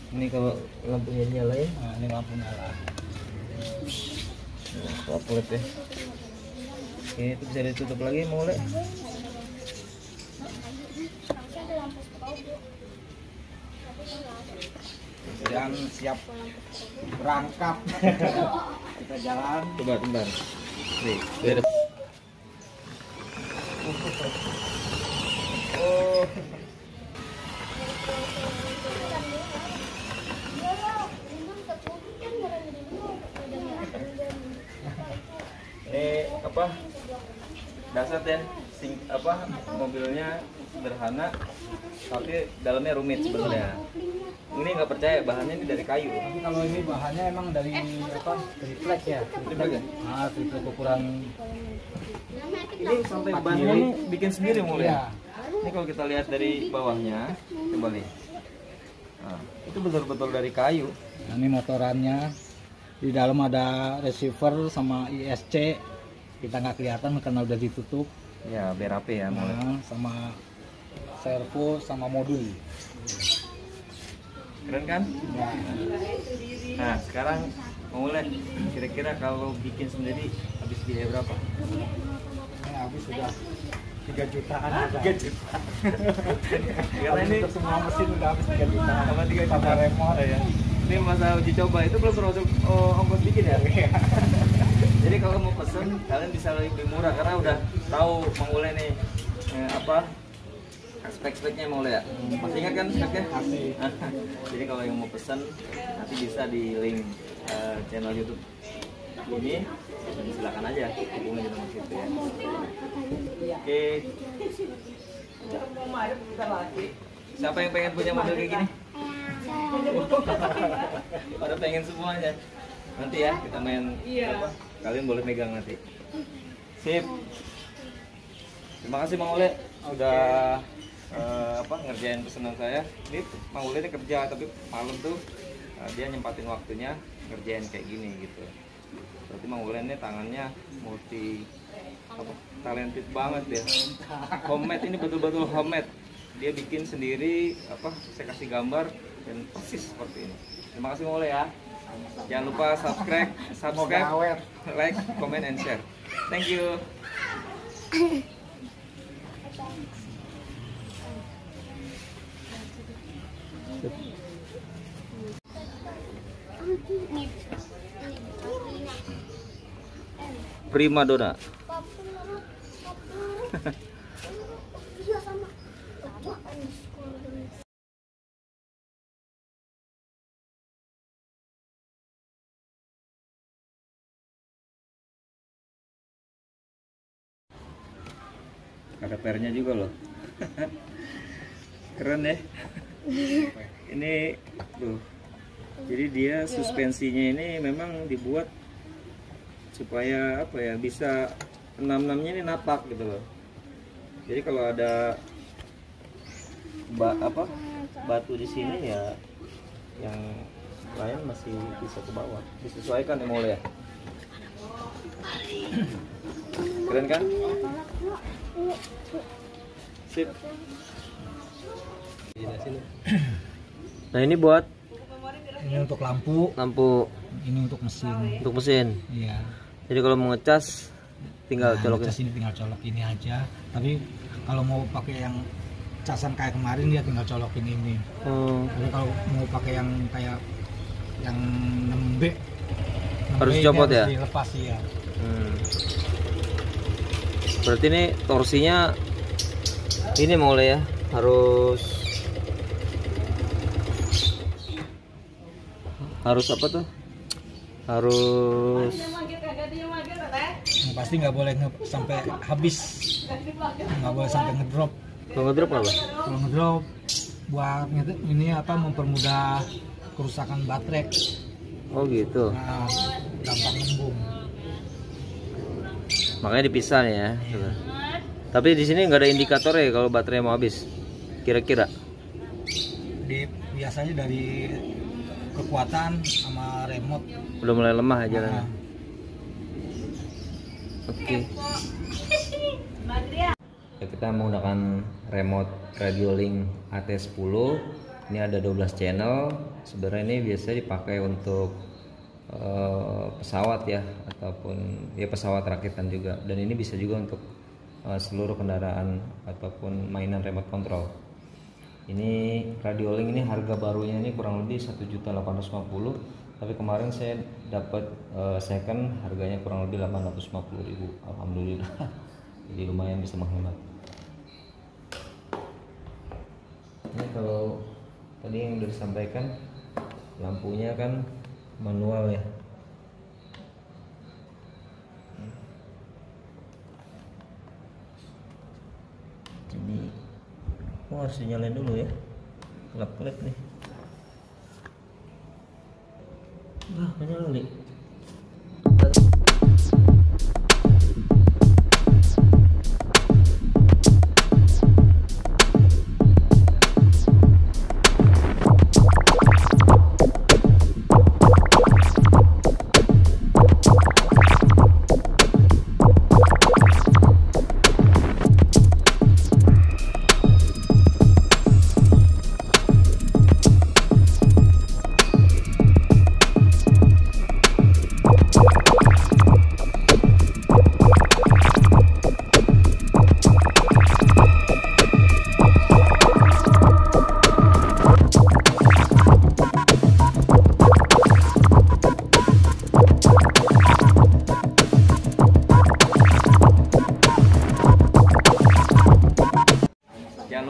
Ini kalau lampunya nyala ya. Nah, ini lampu nyala. Lampu LED ya. Oke, itu bisa ditutup lagi mulai. Dan siap berangkat. Kita jalan. Coba bentar. Nih, biar. Oh. Ini apa? Dasar ya. Mobilnya sederhana tapi dalamnya rumit sebenarnya. ini nggak percaya bahannya ini dari kayu. Tapi kalau ini bahannya emang dari apa? Triplek ya. Triplek ya? Triplek ukuran. Ini sampai bannya ini bikin sendiri mulai. Iya. Ini kalau kita lihat dari bawahnya, coba lihat. Nah, itu betul-betul dari kayu. Nah, ini motorannya. Di dalam ada receiver sama ISC. Kita nggak kelihatan karena udah ditutup. Ya, biar rapi ya. Nah, sama servo sama modul. Keren kan? Ya. Nah, sekarang mulai kira-kira kalau bikin sendiri habis biaya berapa? Ini habis sudah 3 jutaan. 3 juta. Karena ini untuk semua mesin udah habis 3 juta. sama 3 juta. Sama remote ya. Ini masa uji coba itu belum termasuk ongkos bikin ya. Jadi kalau mau pesen kalian bisa lebih murah karena udah tahu Mangule nih apa spek-speknya Mangule ya. Masih ingat kan speknya? Masih. Jadi kalau yang mau pesen nanti bisa di link channel YouTube ini, silakan aja hubungi di nomor situ ya. Oke. Siapa yang pengen punya mobil kayak gini? Pada pengen semuanya. Nanti ya kita main apa? Kalian boleh megang nanti. Sip. Terima kasih Mang Ule udah apa ngerjain pesanan saya. Ini Mang Ule ini kerja tapi malam tuh dia nyempatin waktunya ngerjain kayak gini gitu. Berarti Mang Ule ini tangannya multi apa, talented banget ya. Homemade ini betul-betul homemade. Dia bikin sendiri apa? Saya kasih gambar dan persis seperti ini. Terima kasih Mang Ule ya. Jangan lupa subscribe, like, comment, and share. Thank you. Prima donna. Ada pernya juga loh. Keren ya. Ini tuh. Jadi dia suspensinya ini memang dibuat supaya apa ya, bisa enam-enamnya ini napak gitu loh. Jadi kalau ada batu di sini ya yang lain masih bisa ke bawah. Disesuaikan ya mulai ya. Keren kan? Sip. Nah ini buat untuk lampu, ini untuk mesin. Iya. Jadi kalau mau ngecas tinggal colokin. Ngecas ini tinggal colok ini aja. Tapi kalau mau pakai yang casan kayak kemarin dia tinggal colokin ini. Tapi kalau mau pakai yang kayak yang 6B harus copot ya? Dilepas ya. Berarti ini torsinya ini mulai ya, harus apa tuh? Harus pasti nggak boleh sampai habis, nggak boleh sampai ngedrop. Kalau ngedrop apa? Kalau ngedrop buat ini apa, mempermudah kerusakan baterai. Oh gitu. Nah, gampang ngembung. Makanya dipisah nih ya. Tapi di sini nggak ada indikator ya kalau baterai mau habis. Kira-kira? Biasanya dari kekuatan sama remote. Udah mulai lemah aja kan. Oke. Ya, kita menggunakan remote Radiolink AT10. Ini ada 12 channel. Sebenarnya ini biasa dipakai untuk pesawat ya, ataupun ya pesawat rakitan juga, dan ini bisa juga untuk seluruh kendaraan ataupun mainan remote control. Ini Radiolink ini harga barunya ini kurang lebih 1.850.000, tapi kemarin saya dapat second harganya kurang lebih 850.000. Alhamdulillah. Jadi lumayan bisa menghemat. Ini kalau tadi yang sudah disampaikan, lampunya kan manual ya. Jadi harus dinyalain dulu ya, kelap-kelip nih. Jangan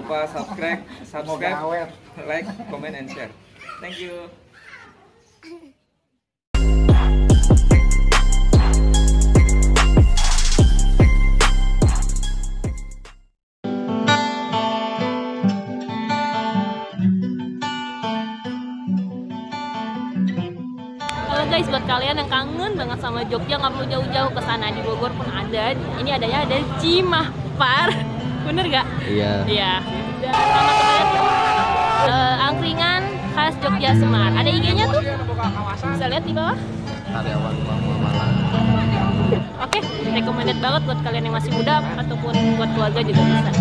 lupa subscribe, like, comment, and share. Thank you. Halo guys, buat kalian yang kangen banget sama Jogja, nggak perlu jauh-jauh ke sana, di Bogor pun ada. Ini adanya ada Cimahpar, bener nggak? Iya. Iya. Dan sama teman angkringan khas Jogja Semar. Ada IG-nya tuh, bisa lihat di bawah. Karyawan Malang. Oke, recommended banget buat kalian yang masih muda ataupun buat keluarga juga bisa.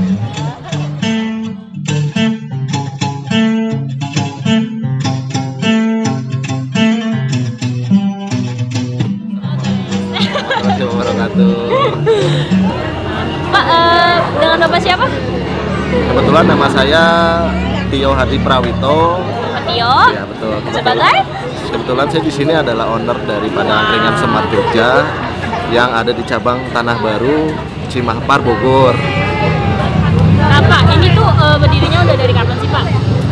Pak, dengan Bapak siapa? Kebetulan nama saya Tio Hadi Prawito. Pak Tio? Ya betul. Sebagai? Kebetulan saya di sini adalah owner daripada Angkringan Semar Jogja yang ada di cabang Tanah Baru, Cimahpar, Bogor. Nah Pak, ini tuh berdirinya udah dari kapan sih Pak?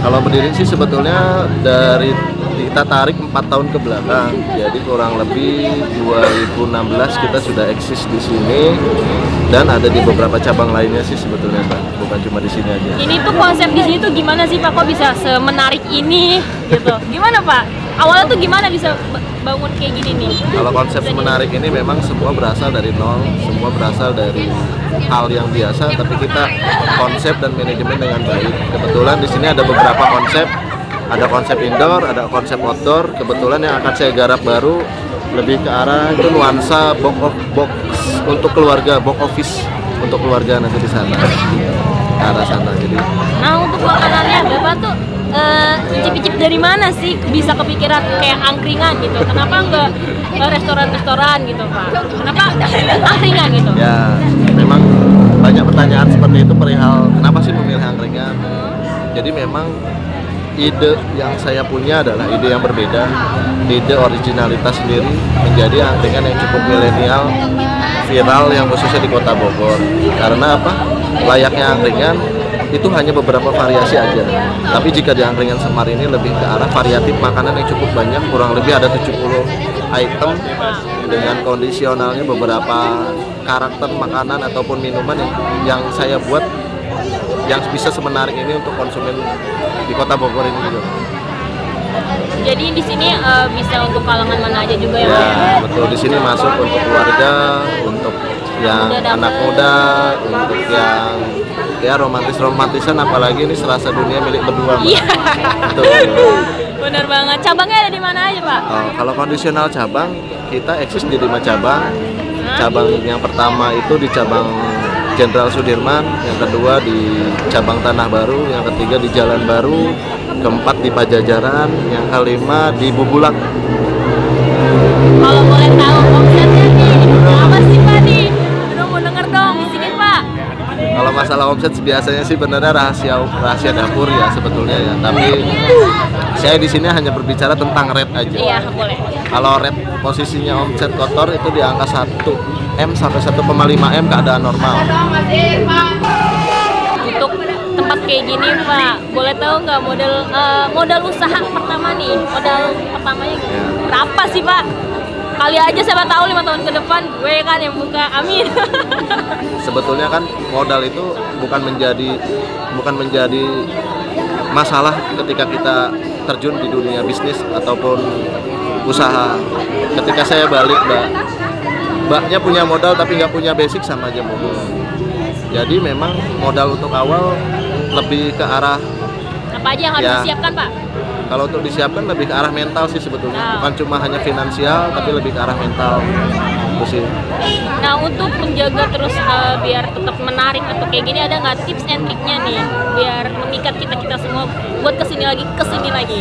Kalau berdiri sih sebetulnya dari kita tarik 4 tahun ke belakang, jadi kurang lebih 2016 kita sudah eksis di sini dan ada di beberapa cabang lainnya sih sebetulnya Pak, bukan cuma di sini aja. Ini tuh konsep di sini tuh gimana sih Pak? Kok bisa semenarik ini gitu? Gimana Pak? Awalnya tuh gimana bisa bangun kayak gini nih? Kalau konsep menarik ini memang semua berasal dari nol, semua berasal dari hal yang biasa, tapi kita konsep dan manajemen dengan baik. Kebetulan di sini ada beberapa konsep. Ada konsep indoor, ada konsep outdoor. Kebetulan yang akan saya garap baru lebih ke arah itu nuansa box untuk keluarga, box office untuk keluarga nanti di sana, ke arah sana. Jadi. Nah untuk makanannya Bapak tuh icip-icip dari mana sih bisa kepikiran kayak angkringan gitu? Kenapa enggak restoran-restoran gitu Pak? Kenapa angkringan gitu? Ya memang banyak pertanyaan seperti itu perihal kenapa sih memilih angkringan. Jadi memang ide yang saya punya adalah ide yang berbeda, ide originalitas sendiri, menjadi angkringan yang cukup milenial, viral yang khususnya di kota Bogor. Karena apa? Layaknya angkringan itu hanya beberapa variasi aja. Tapi jika di Angkringan Semar ini lebih ke arah variatif makanan yang cukup banyak, kurang lebih ada 70 item dengan kondisionalnya beberapa karakter makanan ataupun minuman yang saya buat yang bisa semenarik ini untuk konsumen di kota Bogor ini juga. Jadi di sini bisa untuk kalangan mana aja juga ya? Ya betul, di sini masuk untuk keluarga, untuk yang anak muda, untuk yang ya romantisan, apalagi ini serasa dunia milik berdua. Iya. Betul. Bener banget. Cabangnya ada di mana aja Pak? Kalau kondisional cabang kita eksis di 5 cabang. Cabang yang pertama itu di cabang Jenderal Sudirman, yang kedua di cabang Tanah Baru, yang ketiga di Jalan Baru, keempat di Pajajaran, yang kelima di Bubulak. Kalau boleh tahu omsetnya nih, apa sih Pak nih? Udah mau denger dong di sini Pak. Kalau masalah omset biasanya sih benernya rahasia dapur ya sebetulnya ya. Tapi saya di sini hanya berbicara tentang rate aja. Iya boleh. Kalau rate posisinya omset kotor itu di angka 1M sampai 1,5M keadaan normal. Untuk tempat kayak gini Pak, boleh tahu nggak modal usaha pertama nih? Modal pertamanya berapa sih Pak? Kali aja siapa tahu 5 tahun ke depan gue kan yang buka, amin. Sebetulnya kan modal itu bukan menjadi masalah ketika kita terjun di dunia bisnis ataupun usaha. Ketika saya balik, mbaknya punya modal tapi nggak punya basic, sama aja mogok. Jadi memang modal untuk awal lebih ke arah apa aja yang harus disiapkan, Pak? Kalau untuk disiapkan lebih ke arah mental sih sebetulnya, bukan cuma hanya finansial, tapi lebih ke arah mental itu sih. Nah, untuk menjaga terus biar tetap menarik atau kayak gini, ada nggak tips and triknya nih biar memikat kita semua buat kesini lagi?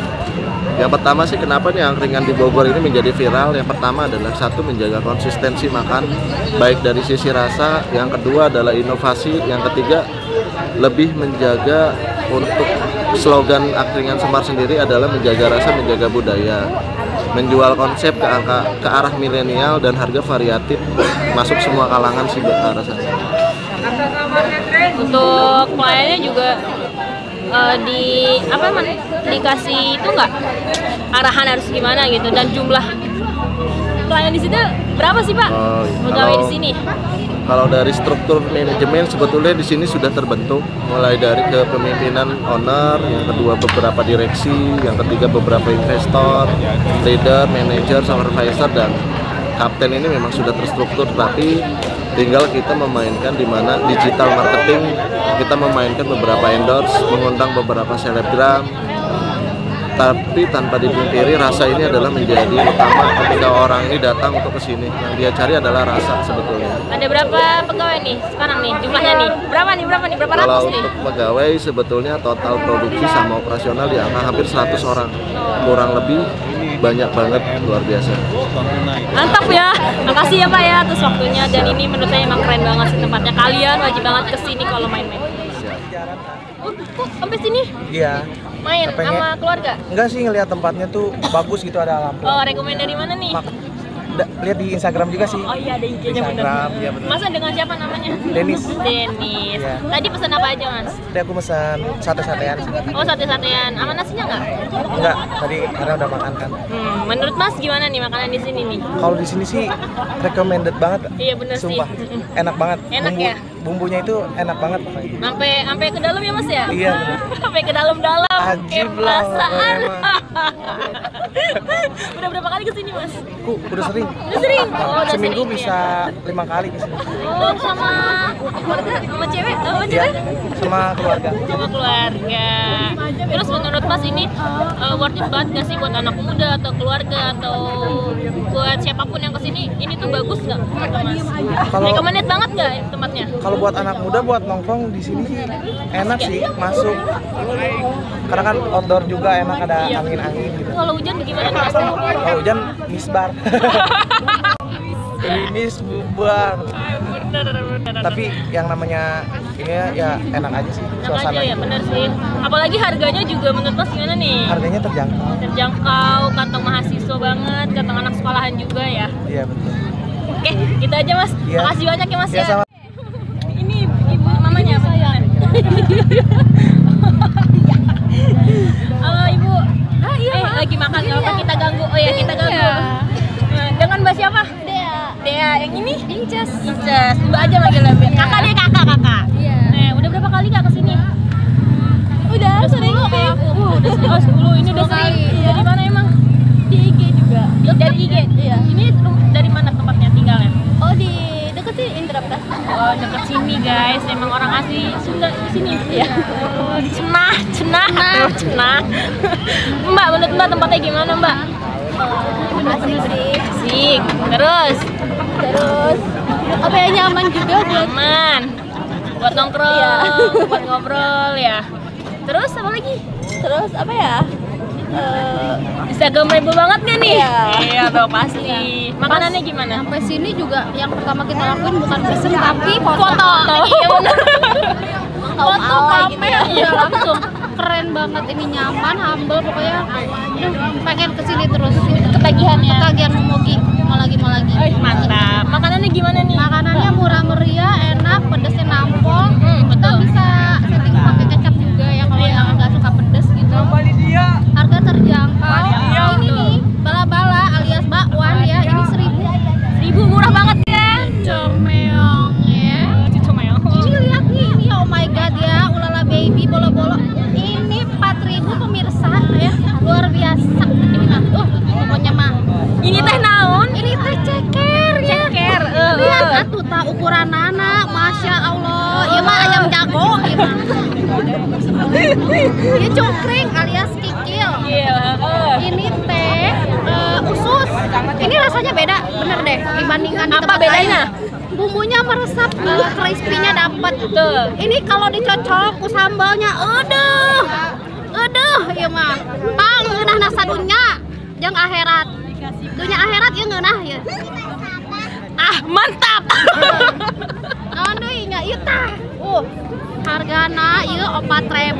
Yang pertama sih, kenapa nih angkringan di Bogor ini menjadi viral? Yang pertama adalah satu, menjaga konsistensi makan baik dari sisi rasa, yang kedua adalah inovasi, yang ketiga lebih menjaga untuk slogan angkringan Semar sendiri adalah menjaga rasa, menjaga budaya, menjual konsep ke arah milenial dan harga variatif, masuk semua kalangan sih rasanya. Untuk pelayannya juga dikasih itu nggak arahan harus gimana gitu, dan jumlah pelayan di sini berapa sih, Pak? Pegawai di sini? Kalau dari struktur manajemen sebetulnya di sini sudah terbentuk, mulai dari kepemimpinan owner, yang kedua beberapa direksi, yang ketiga beberapa investor, leader, manager, supervisor, dan kapten ini memang sudah terstruktur, tapi tinggal kita memainkan di mana digital marketing, kita memainkan beberapa endorse, mengundang beberapa selebgram, tapi tanpa dipungkiri rasa ini adalah menjadi utama ketika orang ini datang untuk kesini. Yang dia cari adalah rasa sebetulnya. Ada berapa pegawai nih sekarang nih jumlahnya nih? Berapa Kalau ratus nih? untuk pegawai sebetulnya total produksi sama operasional di angka hampir 100 orang, kurang lebih. Banyak banget, luar biasa. Mantap ya, makasih ya Pak ya atas waktunya, dan ini menurut saya emang keren banget sih tempatnya. Kalian wajib banget kesini kalau main-main. Kok sampai sini? Iya. Main sama keluarga? Enggak sih, ngelihat tempatnya tuh bagus gitu, ada lampu. Oh, rekomend dari mana nih? Lihat di Instagram juga sih. Oh iya, ada IG-nya Instagram, bener. iya bener. Masa dengan siapa namanya? Denis. Iya. Tadi pesan apa aja, Mas? Tadi aku pesan sate-satean. Oh, sate-satean. Sama nasinya nggak? Enggak, tadi karena udah makan kan. Menurut Mas gimana nih makanan di sini nih? Kalau di sini sih recommended banget. Iya bener Sumpah. sih. Enak banget. Enak ya? Bumbunya itu enak banget. Sampai ke dalam ya Mas ya? Iya bener. Sampai ke dalam-dalam. Kayak perasaan. Udah berapa kali kesini Mas? Udah sering. Udah sering? Oh, udah seminggu sering, bisa 5 kali kesini. Oh, sama keluarga? Sama cewek? Sama Iya, cewek? sama keluarga. Sama keluarga. Terus menurut Mas ini worth it banget gak sih buat anak muda atau keluarga atau buat siapapun yang kesini? Ini tuh bagus nggak menurut Mas? Recommended banget nggak tempatnya? Kalau buat anak muda buat nongkrong di sini sih enak sih, masuk. Karena kan outdoor juga enak, ada angin-angin gitu. Kalau hujan bagaimana nih Mas? Kalau hujan misbar. Misbar. Tapi yang namanya ini ya enak aja sih suasana. Ya benar sih. Apalagi harganya juga menurut Mas gimana nih? Harganya terjangkau. Terjangkau, kantong mahasiswa banget, kantong anak sekolahan juga ya. Iya betul. Oke, gitu aja Mas. Iya. Makasih banyak ya Mas Ya, ya. sama. Ini ibu mamanya saya. Halo Ibu. Iya, lagi makan apa kita ganggu? Oh ya, kita ganggu. Nah, dengan Mbak siapa? Dea. Yang ini? Incas. Mbak aja manggilnya. Kakak deh, kakak. Iya. Nah, udah berapa kali Kak kesini? Udah sering sih. Udah sering. Oh, 10. Ini udah sering. Dari mana emang? Di IG juga. Dari IG? Iya. Ini dari mana tempatnya tinggalnya? Oh, di deket sini, Indraprasta. Oh, deket sini guys. Emang orang asli Sunda di sini. Iya. Oh, cenah. Mbak, menurut Mbak tempatnya gimana, Mbak? Asik sih. Asik. Terus apa ya, nyaman juga buat buat nongkrong, iya. buat ngobrol ya. Terus apa lagi? Terus apa ya? Instagramable banget kan nih? Iya dong pasti. Iya. Makanannya gimana? Sampai sini juga yang pertama kita lakuin bukan pesen tapi Foto. Iya benar. Foto pamer. Iya langsung. Keren banget, ini nyaman, humble, pokoknya pengen kesini terus. Ketagihan mau lagi. Mantap. Makanannya gimana nih? Makanannya murah meriah, enak, pedesnya nampol. Kita bisa setting pakai kecap juga ya kalau yang nggak suka pedes gitu. Harga terjangkau. Ini nih bala-bala alias bakwan ya, ini 1.000. Murah banget ya. Comeong ya. Ini lihat nih, ini oh my god ya, ulala baby bolo-bolo. Ini 4.000 pemirsa ya, luar biasa. Ini pokoknya Ini cungkring alias kikil. Ini teh usus. Ini rasanya beda, bener deh dibandingkan di tempat bedanya? Bumbunya meresap, crispy-nya dapat. Ini kalau dicocok ku sambalnya, aduh, ya mah. Pang ngeunah sadunya, jeung akhirat. Dunya akhirat ya ngeunah ya. Ah, mantap. Naon deui nya ieu tah? Hargana ieu 4.000.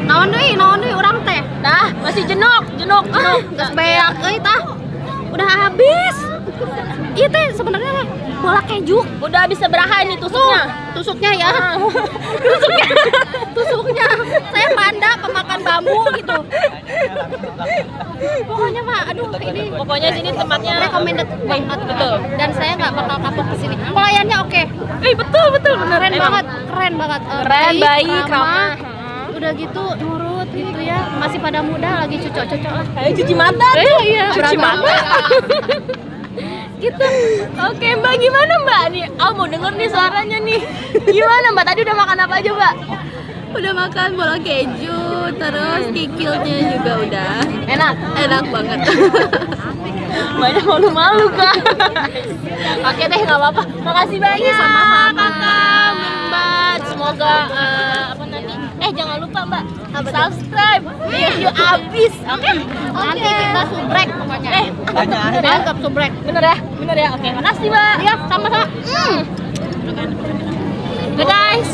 Naon deui urang teh? Dah, masih jenuk. Geus beak euy tah. Udah habis. Ieu teh sebenarnya bola keju. Udah habis seberaha ini Tusuknya ya. Tusuknya. Saya panda pemakan bambu gitu. Pokoknya mah aduh ini. Pokoknya sini tempatnya recommended banget. Betul. Dan saya nggak bakal kapok ke sini. Pelayannya oke. Betul bener. Keren banget. Baik, ramah. Udah gitu nurut gitu ya. Masih pada muda lagi cocok-cocok lah. Ayo cuci mata. Iya, cuci mata. Gitu. Oke Mbak, gimana Mbak? Nih, mau denger nih suaranya nih. Gimana Mbak? Tadi udah makan apa aja Mbak? Udah makan bola keju, terus kikilnya juga udah. Enak banget. Banyak malu-malu Kak. Oke deh, nggak apa-apa. Makasih banyak. Sama-sama Kakak, Mbak. Semoga jangan lupa Mbak subscribe Review Abis. Oke. Nanti kita subrek pokoknya. Mantap subrek. Bener ya. Oke, makasih Mbak. Iya, sama-sama. Bye guys.